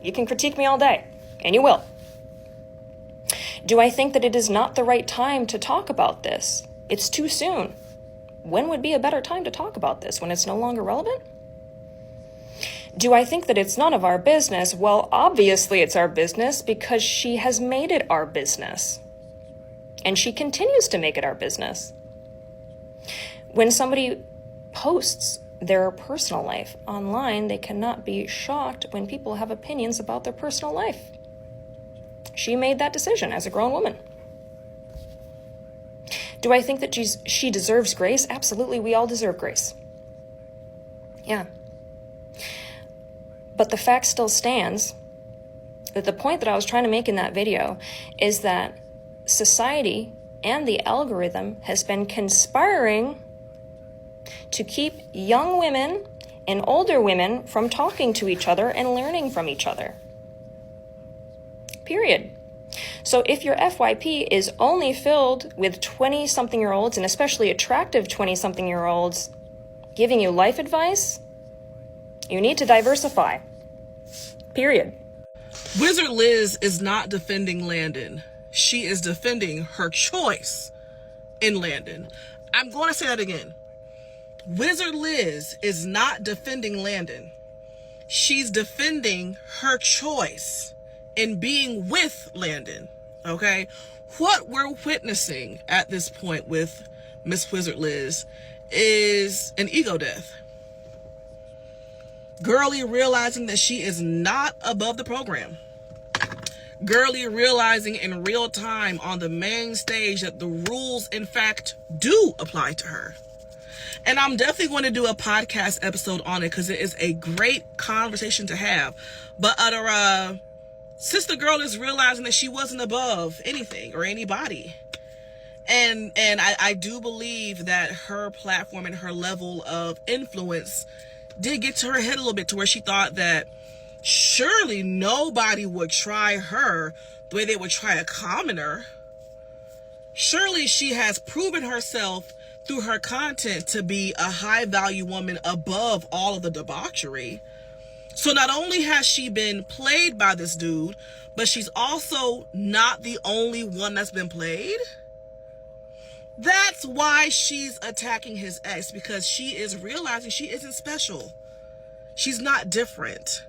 You can critique me all day, and you will. Do I think that it is not the right time to talk about this? It's too soon. When would be a better time to talk about this? When it's no longer relevant? Do I think that it's none of our business? Well, obviously it's our business because she has made it our business. And she continues to make it our business. When somebody posts their personal life online, they cannot be shocked when people have opinions about their personal life. She made that decision as a grown woman. Do I think that she deserves grace? Absolutely, we all deserve grace. Yeah. But the fact still stands that the point that I was trying to make in that video is that society and the algorithm has been conspiring to keep young women and older women from talking to each other and learning from each other. Period. So if your FYP is only filled with 20-something-year-olds, and especially attractive 20-something-year-olds, giving you life advice, you need to diversify. Period. Wizard Liz is not defending Landon. She is defending her choice in Landon. I'm going to say that again. Wizard Liz is not defending Landon. She's defending her choice in being with Landon, okay? What we're witnessing at this point with Miss Wizard Liz is an ego death. Girlie realizing that she is not above the program. Girlie realizing in real time on the main stage that the rules, in fact, do apply to her. And I'm definitely going to do a podcast episode on it because it is a great conversation to have. But sister girl is realizing that she wasn't above anything or anybody. And I do believe that her platform and her level of influence did get to her head a little bit, to where she thought that surely nobody would try her the way they would try a commoner. Surely she has proven herself through her content to be a high value woman above all of the debauchery. So not only has she been played by this dude, but she's also not the only one that's been played. That's why she's attacking his ex, because she is realizing she isn't special. She's not different.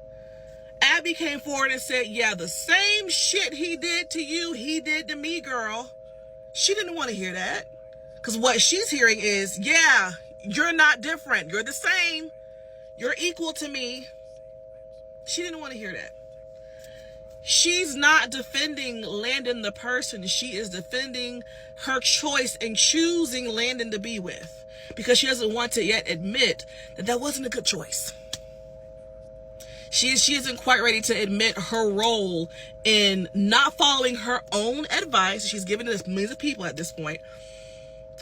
Abby came forward and said, yeah, the same shit he did to you, he did to me, girl. She didn't want to hear that. Because what she's hearing is, yeah, you're not different. You're the same. You're equal to me. She didn't want to hear that. She's not defending Landon the person. She is defending her choice in choosing Landon to be with, because she doesn't want to yet admit that that wasn't a good choice. She isn't quite ready to admit her role in not following her own advice. She's given it to millions of people at this point.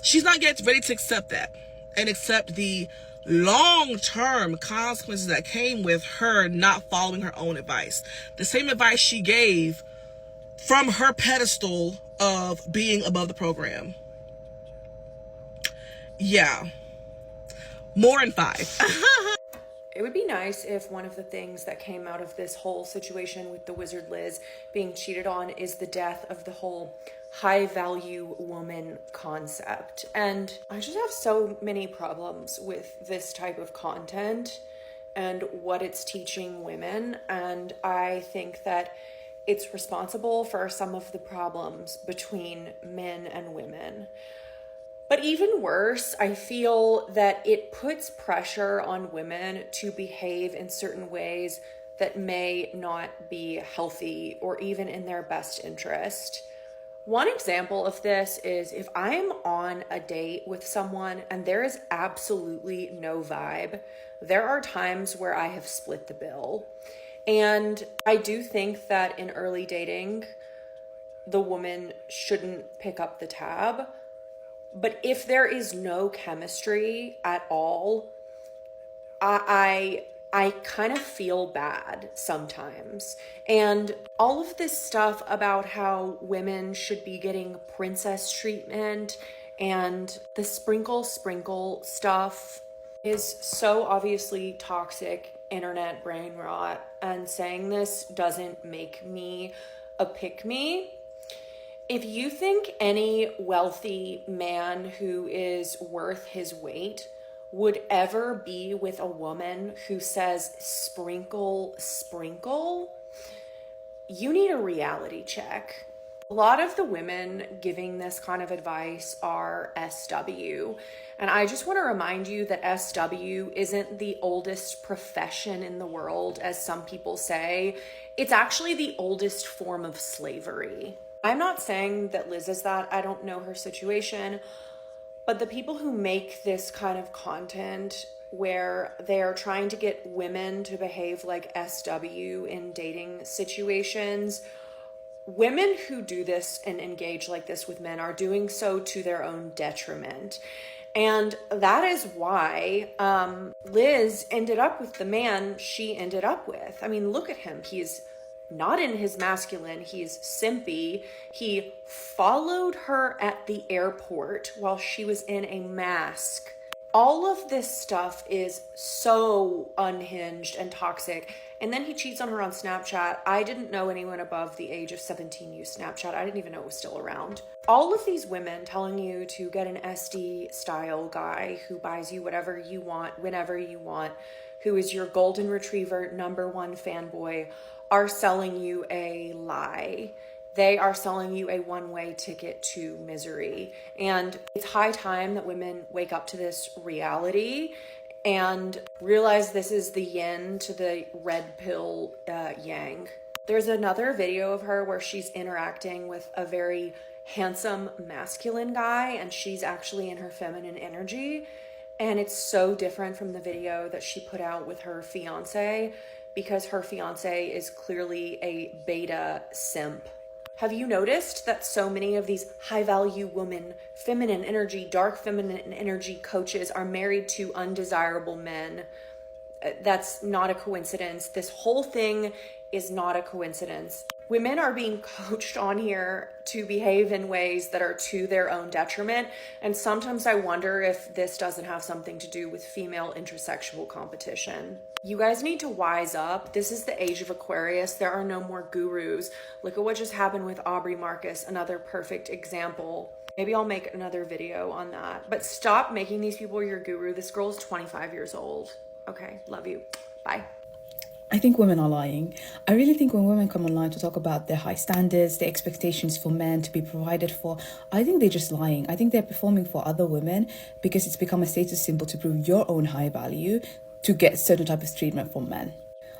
She's not yet ready to accept that and accept the long-term consequences that came with her not following her own advice. The same advice she gave from her pedestal of being above the program. Yeah. More in 5. It would be nice if one of the things that came out of this whole situation with the Wizard Liz being cheated on is the death of the whole high value woman concept. And I just have so many problems with this type of content and what it's teaching women. And I think that it's responsible for some of the problems between men and women. But even worse, I feel that it puts pressure on women to behave in certain ways that may not be healthy or even in their best interest. One example of this is if I'm on a date with someone and there is absolutely no vibe, there are times where I have split the bill. And I do think that in early dating, the woman shouldn't pick up the tab. But if there is no chemistry at all, I kind of feel bad sometimes. And all of this stuff about how women should be getting princess treatment and the sprinkle stuff is so obviously toxic internet brain rot. And saying this doesn't make me a pick-me. If you think any wealthy man who is worth his weight would ever be with a woman who says sprinkle, you need a reality check. A lot of the women giving this kind of advice are SW. And I just want to remind you that SW isn't the oldest profession in the world, as some people say. It's actually the oldest form of slavery. I'm not saying that Liz is that. I don't know her situation. But the people who make this kind of content where they are trying to get women to behave like SW in dating situations, women who do this and engage like this with men are doing so to their own detriment. And that is why Liz ended up with the man she ended up with. I mean, look at him. He's not in his masculine, he's simpy. He followed her at the airport while she was in a mask. All of this stuff is so unhinged and toxic. And then he cheats on her on Snapchat. I didn't know anyone above the age of 17 used Snapchat. I didn't even know it was still around. All of these women telling you to get an SD style guy who buys you whatever you want, whenever you want, who is your golden retriever #1 fanboy, are selling you a lie. They are selling you a one-way ticket to misery. And it's high time that women wake up to this reality and realize this is the yin to the red pill yang. There's another video of her where she's interacting with a very handsome masculine guy and she's actually in her feminine energy. And it's so different from the video that she put out with her fiance, because her fiance is clearly a beta simp. Have you noticed that so many of these high-value women, feminine energy, dark feminine energy coaches are married to undesirable men? That's not a coincidence. This whole thing is not a coincidence. Women are being coached on here to behave in ways that are to their own detriment. And sometimes I wonder if this doesn't have something to do with female intersexual competition. You guys need to wise up. This is the age of Aquarius. There are no more gurus. Look at what just happened with Aubrey Marcus, another perfect example. Maybe I'll make another video on that. But stop making these people your guru. This girl is 25 years old. Okay, love you. Bye. I think women are lying. I really think when women come online to talk about their high standards, their expectations for men to be provided for, I think they're just lying. I think they're performing for other women because it's become a status symbol to prove your own high value to get certain type of treatment from men.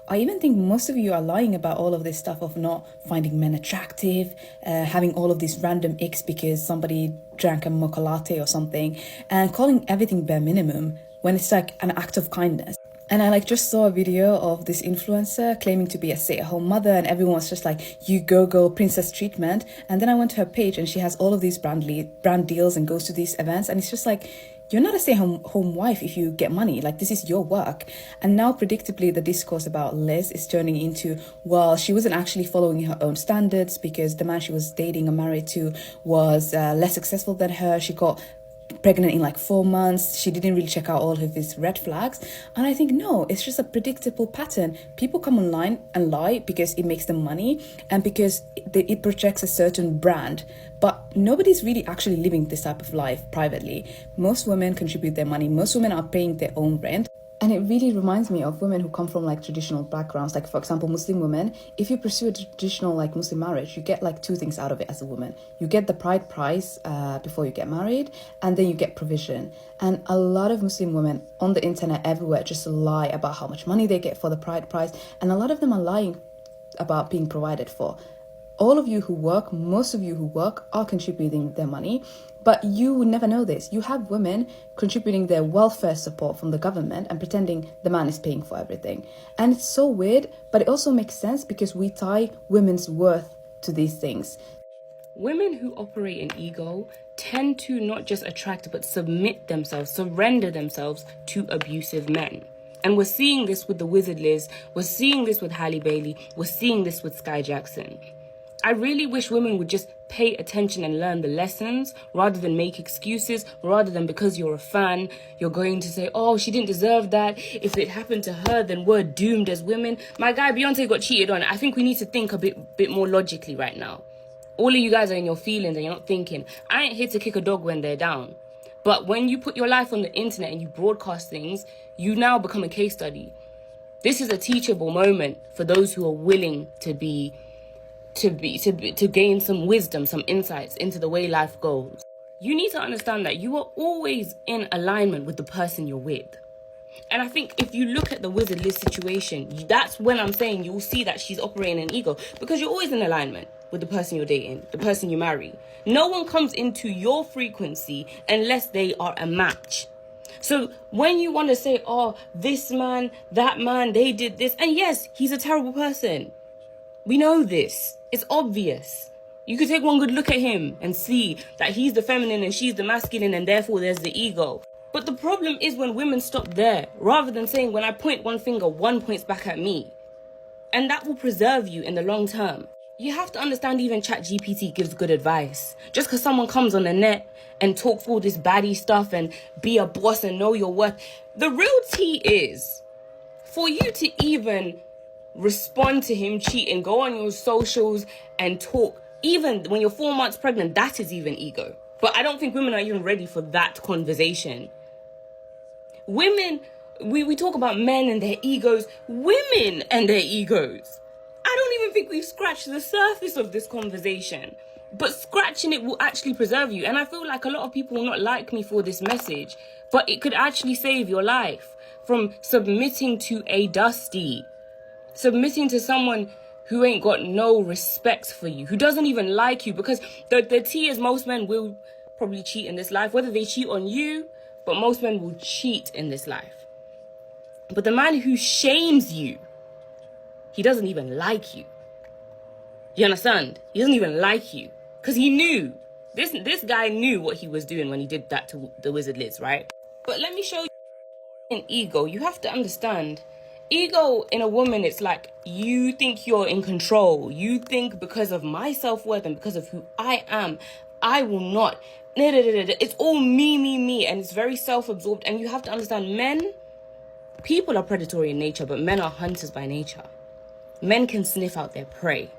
I even think most of you are lying about all of this stuff of not finding men attractive, having all of these random icks because somebody drank a mocha latte or something, and calling everything bare minimum when it's like an act of kindness. And I just saw a video of this influencer claiming to be a stay-at-home mother, and everyone was just like, you go princess treatment. And then I went to her page and she has all of these brand deals and goes to these events, and it's just like, you're not a stay-at-home wife if you get money. This is your work. And now predictably the discourse about Liz is turning into, well, she wasn't actually following her own standards because the man she was dating or married to was less successful than her. She got pregnant in like 4 months. She didn't really check out all of his red flags. And I think, no, it's just a predictable pattern. People come online and lie because it makes them money and because it projects a certain brand. But nobody's really actually living this type of life privately. Most women contribute their money. Most women are paying their own rent. And it really reminds me of women who come from like traditional backgrounds. Like, for example, Muslim women, if you pursue a traditional like Muslim marriage, you get like 2 things out of it as a woman. You get the bride price before you get married, and then you get provision. And a lot of Muslim women on the internet everywhere just lie about how much money they get for the bride price. And a lot of them are lying about being provided for. All of you who work, most of you who work are contributing their money, but you would never know this. You have women contributing their welfare support from the government and pretending the man is paying for everything. And it's so weird, but it also makes sense because we tie women's worth to these things. Women who operate in ego tend to not just attract but submit themselves, surrender themselves to abusive men. And we're seeing this with the Wizard Liz, we're seeing this with Halle Bailey, we're seeing this with Sky Jackson. I really wish women would just pay attention and learn the lessons rather than make excuses, rather than because you're a fan, you're going to say, oh, she didn't deserve that. If it happened to her, then we're doomed as women. My guy, Beyonce got cheated on. I think we need to think a bit more logically right now. All of you guys are in your feelings and you're not thinking. I ain't here to kick a dog when they're down. But when you put your life on the internet and you broadcast things, you now become a case study. This is a teachable moment for those who are willing to gain some wisdom, some insights into the way life goes. You need to understand that you are always in alignment with the person you're with. And I think if you look at the Wizard Liz situation, that's when I'm saying you'll see that she's operating in ego, because you're always in alignment with the person you're dating, the person you marry. No one comes into your frequency unless they are a match. So when you want to say, oh, this man, that man, they did this, and yes, he's a terrible person. We know this. It's obvious. You could take one good look at him and see that he's the feminine and she's the masculine, and therefore there's the ego. But the problem is when women stop there, rather than saying, when I point one finger, one points back at me. And that will preserve you in the long term. You have to understand even ChatGPT gives good advice. Just because someone comes on the net and talks all this baddie stuff and be a boss and know your worth, the real tea is, for you to even respond to him cheating, go on your socials and talk, even when you're 4 months pregnant, that is even ego. But I don't think women are even ready for that conversation. Women, we talk about men and their egos, women and their egos. I don't even think we've scratched the surface of this conversation. But scratching it will actually preserve you. And I feel like a lot of people will not like me for this message, but it could actually save your life from submitting to a dusty. Submitting to someone who ain't got no respect for you, who doesn't even like you, because the tea is most men will probably cheat in this life, whether they cheat on you, but most men will cheat in this life. But the man who shames you, he doesn't even like you. You understand? He doesn't even like you because he knew. This guy knew what he was doing when he did that to the Wizard Liz, right? But let me show you in ego. You have to understand. Ego in a woman, it's like you think you're in control. You think because of my self-worth and because of who I am, I will not. It's all me. And it's very self-absorbed. And you have to understand, men, people are predatory in nature, but men are hunters by nature. Men can sniff out their prey.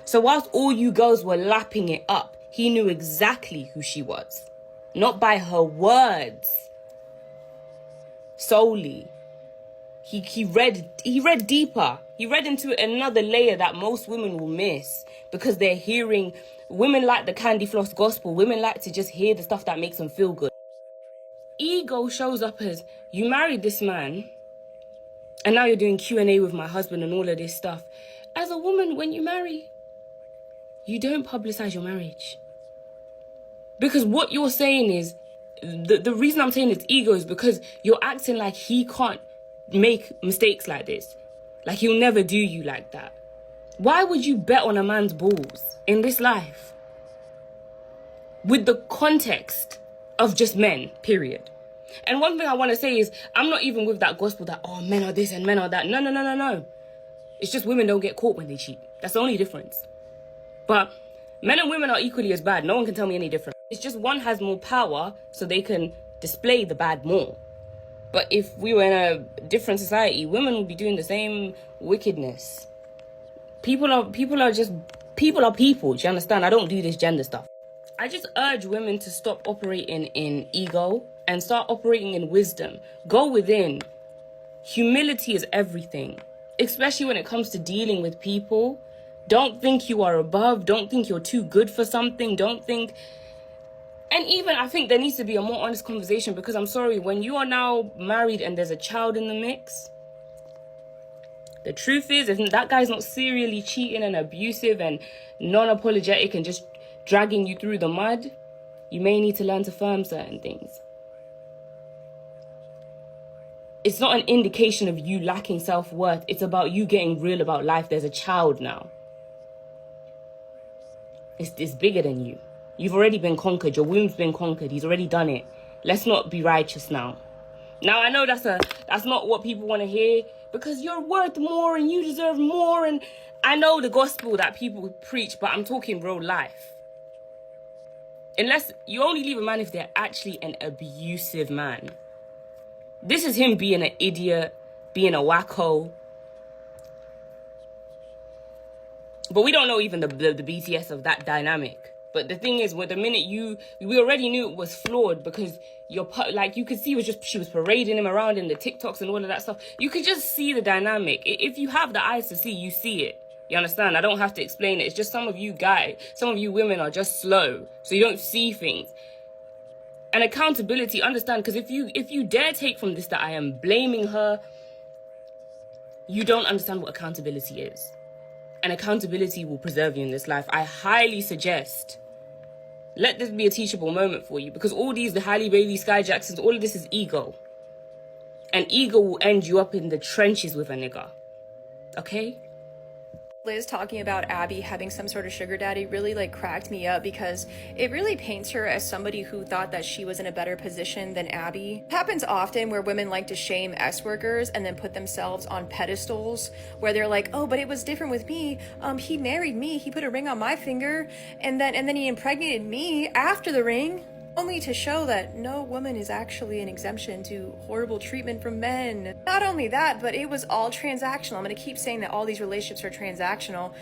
So whilst all you girls were lapping it up, he knew exactly who she was. Not by her words solely. He read deeper. He read into another layer that most women will miss because they're hearing. Women like the candy floss gospel. Women like to just hear the stuff that makes them feel good. Ego shows up as, you married this man and now you're doing Q&A with my husband and all of this stuff. As a woman, when you marry, you don't publicize your marriage. Because what you're saying is, the reason I'm saying it's ego is because you're acting like he can't make mistakes like this. Like he'll never do you like that. Why would you bet on a man's balls in this life? With the context of just men, period. And one thing I want to say is, I'm not even with that gospel that, oh, men are this and men are that. No. It's just women don't get caught when they cheat. That's the only difference. But men and women are equally as bad. No one can tell me any different. It's just one has more power, so they can display the bad more. But if we were in a different society, women would be doing the same wickedness. People are people. Do you understand? I don't do this gender stuff. I just urge women to stop operating in ego and start operating in wisdom. Go within. Humility is everything, especially when it comes to dealing with people. Don't think you are above. Don't think you're too good for something. Don't think... And even I think there needs to be a more honest conversation, because I'm sorry, when you are now married and there's a child in the mix, the truth is, if that guy's not serially cheating and abusive and non-apologetic and just dragging you through the mud, you may need to learn to firm certain things. It's not an indication of you lacking self-worth. It's about you getting real about life. There's a child now. It's bigger than you. You've already been conquered. Your womb's been conquered. He's already done it. Let's not be righteous now. Now, I know that's not what people want to hear, because you're worth more and you deserve more. And I know the gospel that people preach, but I'm talking real life. Unless you only leave a man if they're actually an abusive man. This is him being an idiot, being a wacko. But we don't know even the BTS of that dynamic. But the thing is, with the minute we already knew it was flawed, because you could see she was parading him around in the TikToks and all of that stuff. You could just see the dynamic. If you have the eyes to see, you see it. You understand? I don't have to explain it. It's just some of you women are just slow, so you don't see things. And accountability, understand, because if you dare take from this that I am blaming her, you don't understand what accountability is. And accountability will preserve you in this life. I highly suggest, let this be a teachable moment for you, because all the Halle Bailey, Sky Jacksons, all of this is ego. And ego will end you up in the trenches with a nigga. Okay? Liz talking about Abby having some sort of sugar daddy really cracked me up, because it really paints her as somebody who thought that she was in a better position than Abby. It happens often where women like to shame S-workers and then put themselves on pedestals where they're like, oh, but it was different with me. He married me, he put a ring on my finger, and then he impregnated me after the ring. Only to show that no woman is actually an exemption to horrible treatment from men. Not only that, but it was all transactional. I'm gonna keep saying that all these relationships are transactional.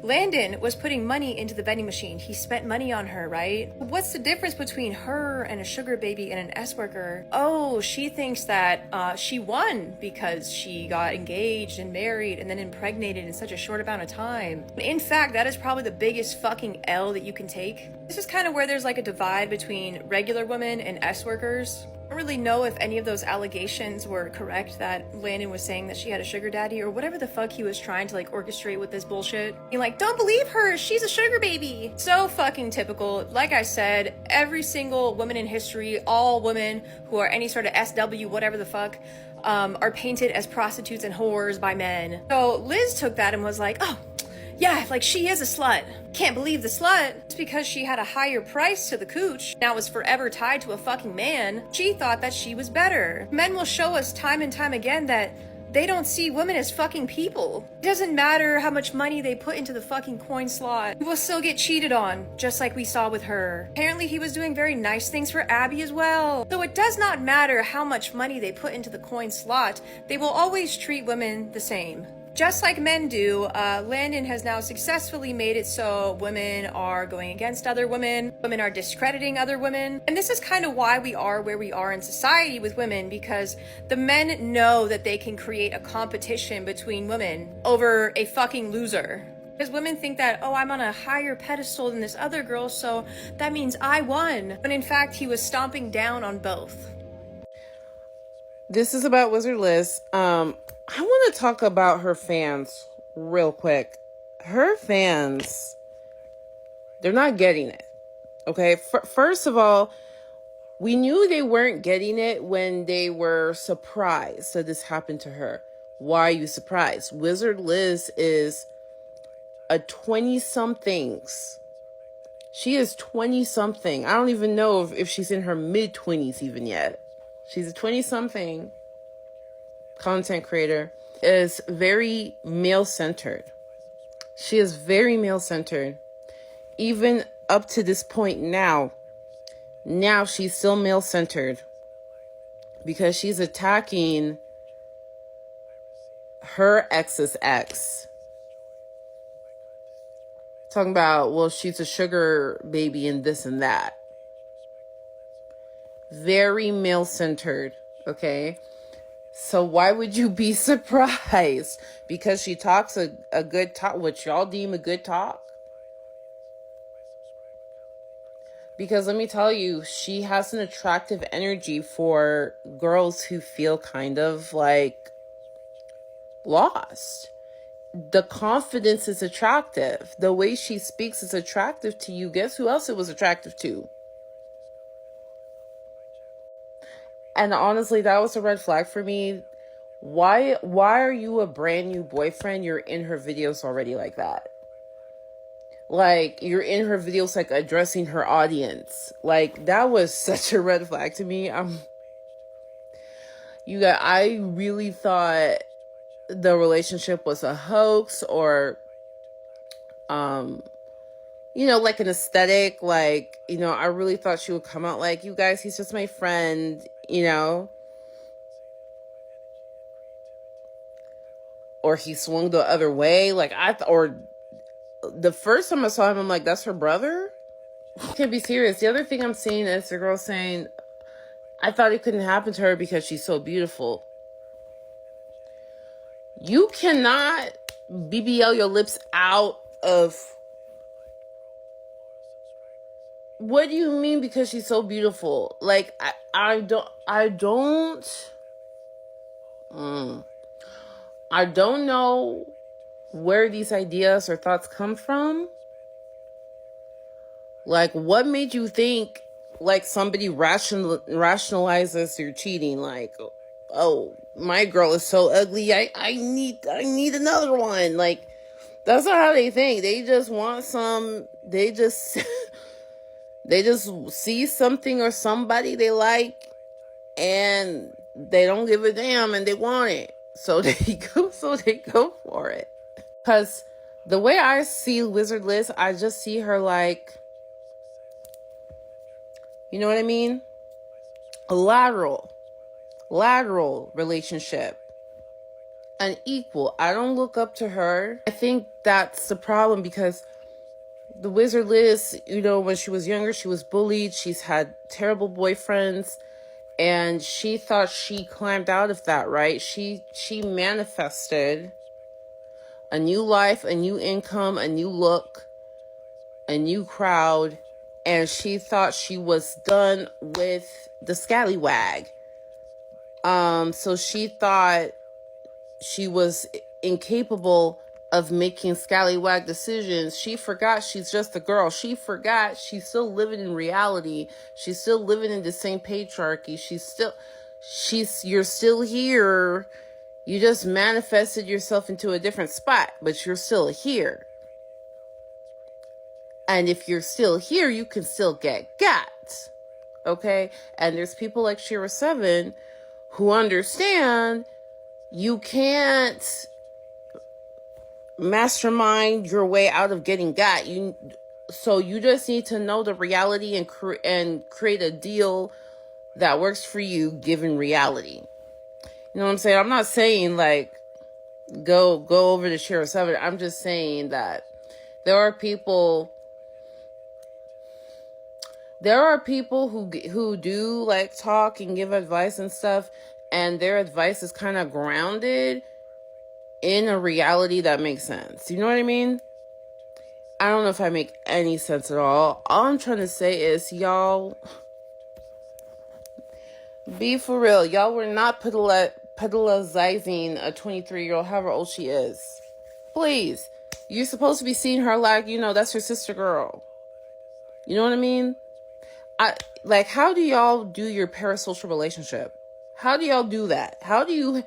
Landon was putting money into the vending machine. He spent money on her, right? What's the difference between her and a sugar baby and an S-worker? Oh, she thinks that she won because she got engaged and married and then impregnated in such a short amount of time. In fact, that is probably the biggest fucking L that you can take. This is kind of where there's a divide between regular women and S-workers. I don't really know if any of those allegations were correct, that Landon was saying that she had a sugar daddy or whatever the fuck he was trying to orchestrate with this bullshit. Being don't believe her, she's a sugar baby. So fucking typical. Like I said, every single woman in history, all women who are any sort of SW, whatever the fuck, are painted as prostitutes and whores by men. So Liz took that and was like, oh, yeah, she is a slut. Can't believe the slut. It's because she had a higher price to the cooch, now was forever tied to a fucking man. She thought that she was better. Men will show us time and time again that they don't see women as fucking people. It doesn't matter how much money they put into the fucking coin slot. You will still get cheated on, just like we saw with her. Apparently he was doing very nice things for Abby as well. So it does not matter how much money they put into the coin slot, they will always treat women the same. Just like men do, Landon has now successfully made it so women are going against other women, women are discrediting other women, and this is kind of why we are where we are in society with women, because the men know that they can create a competition between women over a fucking loser. Because women think that, oh, I'm on a higher pedestal than this other girl, so that means I won. But in fact, he was stomping down on both. This is about Wizard Liz. I want to talk about her fans real quick. Her fans, they're not getting it. Okay, first of all, we knew they weren't getting it when they were surprised that this happened to her. Why are you surprised? Wizard Liz is a 20-somethings. She is 20-something. I don't even know if she's in her mid-20s even yet. She's a 20-something content creator, is very male-centered. She is very male-centered. Even up to this point now, Now she's still male-centered because she's attacking her ex's ex. Talking about, well, she's a sugar baby and this and that. Very male-centered, okay? So why would you be surprised? Because she talks a good talk, which y'all deem a good talk? Because let me tell you, she has an attractive energy for girls who feel kind of like lost. The confidence is attractive. The way she speaks is attractive to you. Guess who else it was attractive to? And honestly, that was a red flag for me. Why are you a brand new boyfriend? You're in her videos already like that. Like, you're in her videos, like, addressing her audience. Like, that was such a red flag to me. I really thought the relationship was a hoax or, like an aesthetic. Like, I really thought she would come out like, you guys, he's just my friend, Or he swung the other way. Like, or the first time I saw him, I'm like, that's her brother? Can't be serious. The other thing I'm seeing is the girl saying, I thought it couldn't happen to her because she's so beautiful. You cannot BBL your lips out of... What do you mean because she's so beautiful? Like, I don't know where these ideas or thoughts come from. Like, what made you think, like, somebody rationalizes your cheating? Like, oh, my girl is so ugly, I need another one. Like, that's not how they think. They just want they just see something or somebody they like, and they don't give a damn, and they want it. So they go for it. Because the way I see Wizard Liz, I just see her like, you know what I mean? A lateral relationship. An equal. I don't look up to her. I think that's the problem because the Wizard Liz, when she was younger, she was bullied. She's had terrible boyfriends. And she thought she climbed out of that, right? She manifested a new life, a new income, a new look, a new crowd. And she thought she was done with the scallywag. So she thought she was incapable of making scallywag decisions. She forgot she's just a girl. She forgot she's still living in reality. She's still living in the same patriarchy. You're still here. You just manifested yourself into a different spot, but you're still here. And if you're still here, you can still get got. Okay? And there's people like Shira 7 who understand you can't mastermind your way out of getting got. So you just need to know the reality and create a deal that works for you given reality. You know what I'm saying? I'm not saying like go over to Shira 7. I'm just saying that there are people who do like talk and give advice and stuff, and their advice is kind of grounded in a reality that makes sense. You know what I mean? I don't know if I make any sense at all. All I'm trying to say is, y'all, be for real. Y'all were not pedalizing a 23-year-old, however old she is. Please. You're supposed to be seeing her like, that's your sister girl. You know what I mean? How do y'all do your parasocial relationship? How do y'all do that? How do you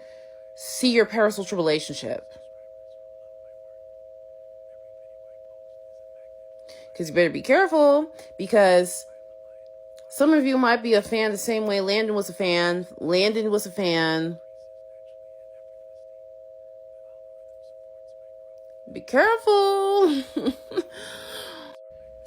see your parasocial relationship? Because you better be careful, because some of you might be a fan the same way Landon was a fan. Be careful.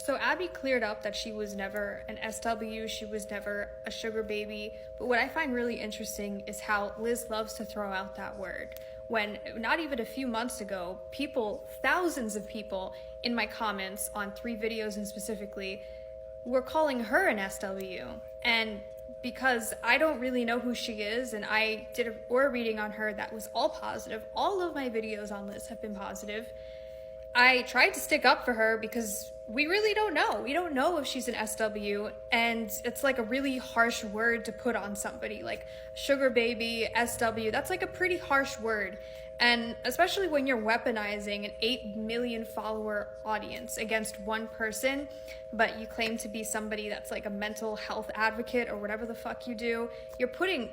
So Abby cleared up that she was never an SW, she was never a sugar baby. But what I find really interesting is how Liz loves to throw out that word. When not even a few months ago, people, thousands of people in my comments on 3 videos and specifically, were calling her an SW. And because I don't really know who she is, and I did a aura reading on her that was all positive, all of my videos on Liz have been positive, I tried to stick up for her because we really don't know. We don't know if she's an SW, and it's like a really harsh word to put on somebody, like sugar baby, SW. That's like a pretty harsh word. And especially when you're weaponizing an 8 million follower audience against one person, but you claim to be somebody that's like a mental health advocate or whatever the fuck you do, you're putting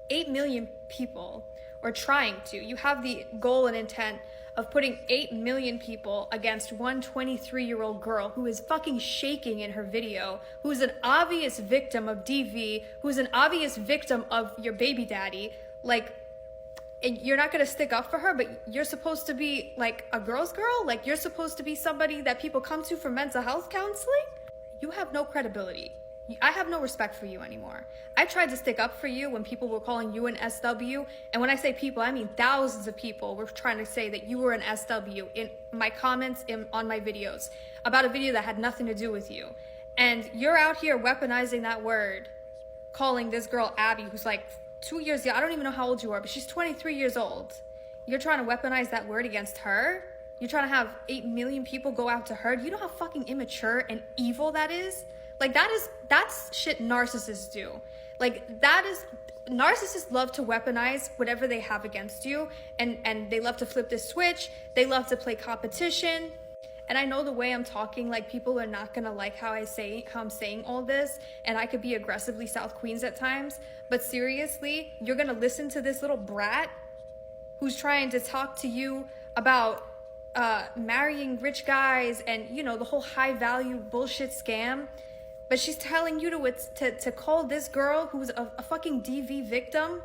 8 million people, or trying to. You have the goal and intent of putting 8 million people against one 23-year-old girl who is fucking shaking in her video, who's an obvious victim of DV, who's an obvious victim of your baby daddy. Like, and you're not gonna stick up for her, but you're supposed to be like a girl's girl? Like, you're supposed to be somebody that people come to for mental health counseling? You have no credibility. I have no respect for you anymore. I tried to stick up for you when people were calling you an SW. And when I say people, I mean thousands of people were trying to say that you were an SW in my comments on my videos about a video that had nothing to do with you. And you're out here weaponizing that word, calling this girl Abby, who's like 2 years young. I don't even know how old you are, but she's 23 years old. You're trying to weaponize that word against her? You're trying to have 8 million people go out to her? Do you know how fucking immature and evil that is? Like, that's shit narcissists do. Like, narcissists love to weaponize whatever they have against you, and they love to flip the switch. They love to play competition. And I know the way I'm talking, like, people are not gonna like how I'm saying all this, and I could be aggressively South Queens at times, but seriously, you're gonna listen to this little brat who's trying to talk to you about marrying rich guys and, you know, the whole high value bullshit scam. But she's telling you to call this girl who's a fucking DV victim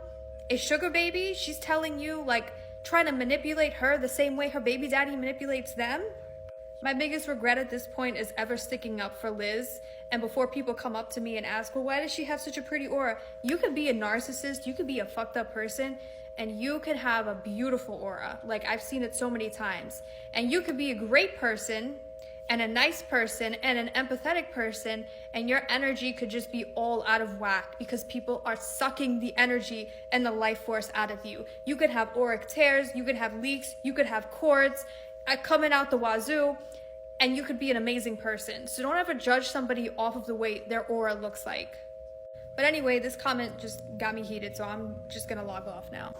a sugar baby. She's telling you, like, trying to manipulate her the same way her baby daddy manipulates them. My biggest regret at this point is ever sticking up for Liz. And before people come up to me and ask, well, why does she have such a pretty aura? You could be a narcissist, you could be a fucked up person, and you can have a beautiful aura. Like, I've seen it so many times. And you could be a great person and a nice person and an empathetic person, and your energy could just be all out of whack because people are sucking the energy and the life force out of you. You could have auric tears, you could have leaks, you could have cords coming out the wazoo, and you could be an amazing person. So don't ever judge somebody off of the way their aura looks like. But anyway, this comment just got me heated, so I'm just gonna log off now.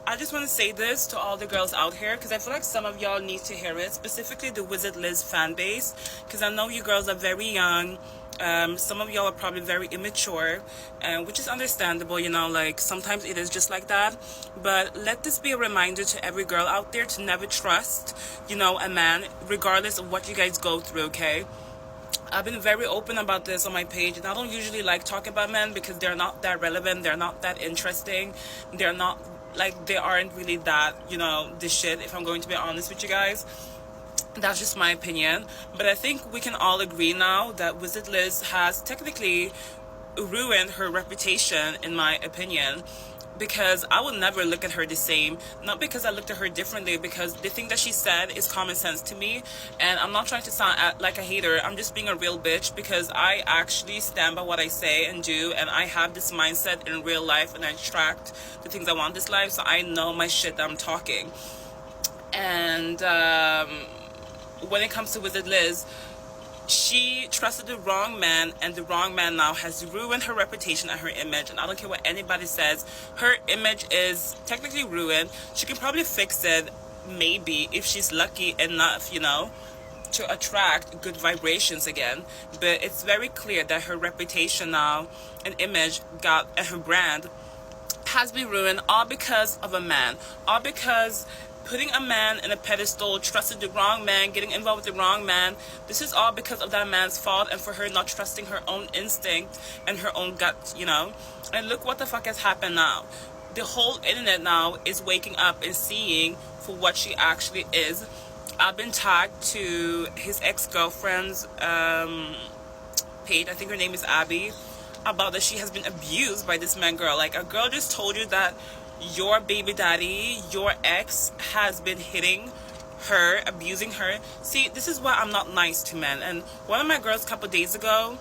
I just want to say this to all the girls out here, because I feel like some of y'all need to hear it, specifically the Wizard Liz fan base, because I know you girls are very young. Some of y'all are probably very immature, which is understandable, you know, like, sometimes it is just like that. But let this be a reminder to every girl out there to never trust, you know, a man, regardless of what you guys go through, okay? I've been very open about this on my page, and I don't usually like talking about men because they're not that relevant, they're not that interesting, they're not, like, they aren't really that, you know, the shit, if I'm going to be honest with you guys. That's just my opinion. But I think we can all agree now that Wizard Liz has technically ruined her reputation, in my opinion, because I will never look at her the same. Not because I looked at her differently, because the thing that she said is common sense to me, and I'm not trying to sound like a hater. I'm just being a real bitch, because I actually stand by what I say and do, and I have this mindset in real life, and I attract the things I want in this life, so I know my shit that I'm talking. And when it comes to Wizard Liz, she trusted the wrong man, and the wrong man now has ruined her reputation and her image. And I don't care what anybody says, her image is technically ruined. She can probably fix it, maybe, if she's lucky enough, you know, to attract good vibrations again. But it's very clear that her reputation now and image and her brand has been ruined, all because of a man, all because putting a man in a pedestal, trusted the wrong man, getting involved with the wrong man. This is all because of that man's fault, and for her not trusting her own instinct and her own gut, you know. And look what the fuck has happened now. The whole internet now is waking up and seeing for what she actually is. I've been tagged to his ex-girlfriend's page. I think her name is Abby. About that she has been abused by this man girl. Like, a girl just told you that your baby daddy, your ex, has been hitting her, abusing her. See, this is why I'm not nice to men. And one of my girls a couple days ago,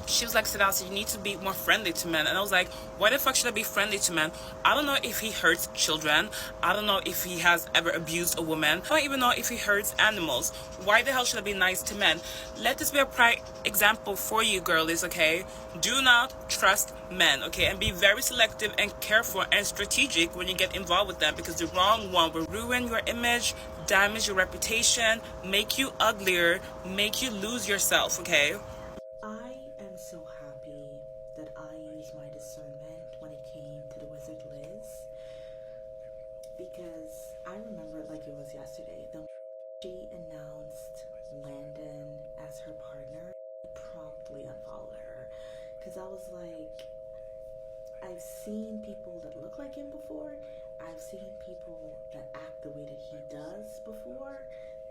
she was like, Selassie, you need to be more friendly to men. And I was like, why the fuck should I be friendly to men? I don't know if he hurts children. I don't know if he has ever abused a woman. I don't even know if he hurts animals. Why the hell should I be nice to men? Let this be a prime example for you, girlies, okay? Do not trust men, okay? And be very selective and careful and strategic when you get involved with them, because the wrong one will ruin your image, damage your reputation, make you uglier, make you lose yourself, okay? I am so happy that I used my discernment when it came to the Wizard Liz, because I remember it like it was yesterday. She announced Landon as her partner, I promptly unfollowed her, because I was like, I've seen people that look like him before. I've seen people that act the way that he does before.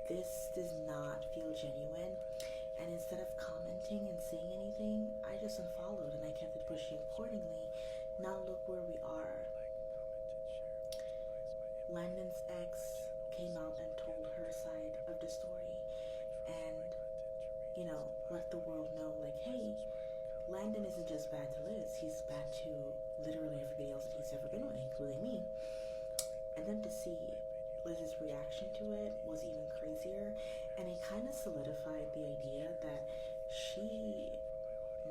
This does not feel genuine. And instead of commenting and saying anything, I just unfollowed and I kept it pushing accordingly. Now look where we are. Landon's ex came out and told her side of the story and, you know, let the world know, like, hey, Landon isn't just bad to Liz, he's bad to literally everybody else that he's ever been with, including me. And then to see Liz's reaction to it was even crazier, and it kind of solidified the idea that she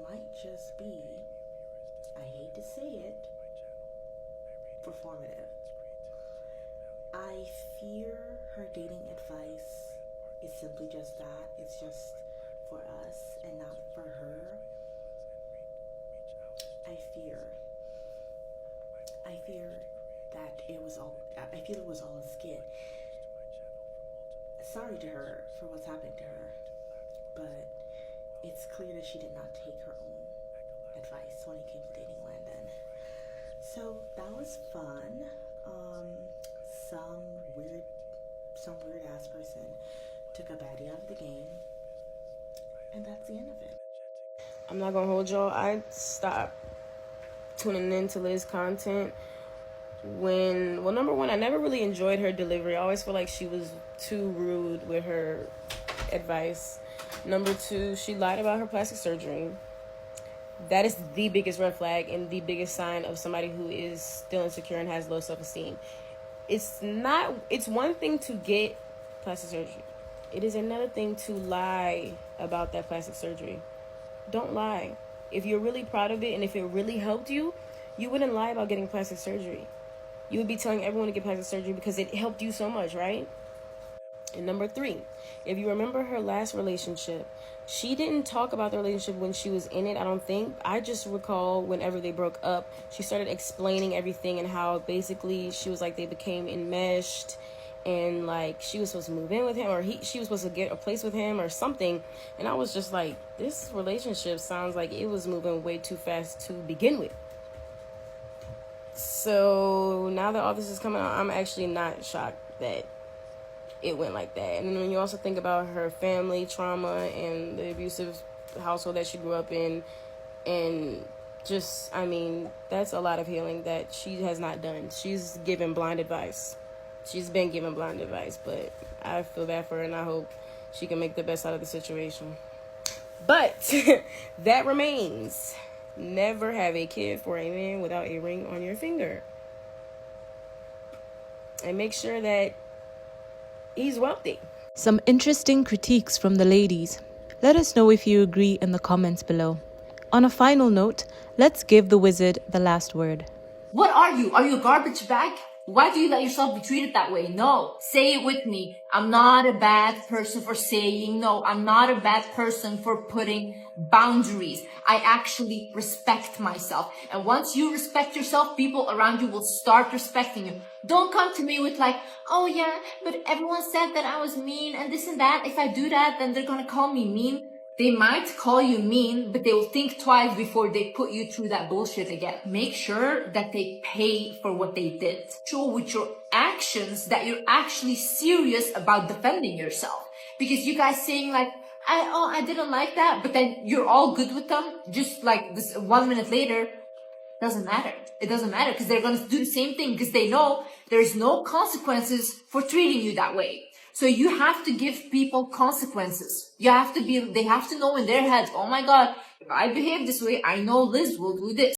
might just be, I hate to say it, performative. I fear her dating advice is simply just that. It's just for us and not for her. I fear that it was all, I feel it was all a skit. Sorry to her for what's happened to her, but it's clear that she did not take her own advice when it came to dating Landon. So that was fun. Some weird ass person took a baddie out of the game, and that's the end of it. I'm not gonna hold y'all. I stopped tuning into Liz content when, well, number one, I never really enjoyed her delivery. I always feel like she was too rude with her advice. Number two, she lied about her plastic surgery. That is the biggest red flag and the biggest sign of somebody who is still insecure and has low self-esteem. It's one thing to get plastic surgery. It is another thing to lie about that plastic surgery. Don't lie. If you're really proud of it and if it really helped you, you wouldn't lie about getting plastic surgery. You would be telling everyone to get plastic surgery because it helped you so much, right? And number three, if you remember her last relationship, she didn't talk about the relationship when she was in it, I don't think. I just recall whenever they broke up, she started explaining everything and how basically she was like they became enmeshed and like she was supposed to move in with him or she was supposed to get a place with him or something. And I was just like, this relationship sounds like it was moving way too fast to begin with. So now that all this is coming out, I'm actually not shocked that it went like that. And then when you also think about her family trauma and the abusive household that she grew up in, and just, I mean, that's a lot of healing that she has not done. She's given blind advice. She's been given blind advice, but I feel bad for her and I hope she can make the best out of the situation. But that remains. Never have a kid for a man without a ring on your finger. And make sure that he's wealthy. Some interesting critiques from the ladies. Let us know if you agree in the comments below. On a final note, let's give the wizard the last word. What are you? Are you a garbage bag? Why do you let yourself be treated that way? No, say it with me. I'm not a bad person for saying no. I'm not a bad person for putting boundaries. I actually respect myself. And once you respect yourself, people around you will start respecting you. Don't come to me with like, oh yeah, but everyone said that I was mean and this and that. If I do that, then they're gonna call me mean. They might call you mean, but they will think twice before they put you through that bullshit again. Make sure that they pay for what they did. Show with your actions that you're actually serious about defending yourself. Because you guys saying like, I didn't like that, but then you're all good with them, just like this 1 minute later, doesn't matter. It doesn't matter because they're going to do the same thing because they know there's no consequences for treating you that way. So you have to give people consequences. They have to know in their heads, oh my God, if I behave this way, I know Liz will do this.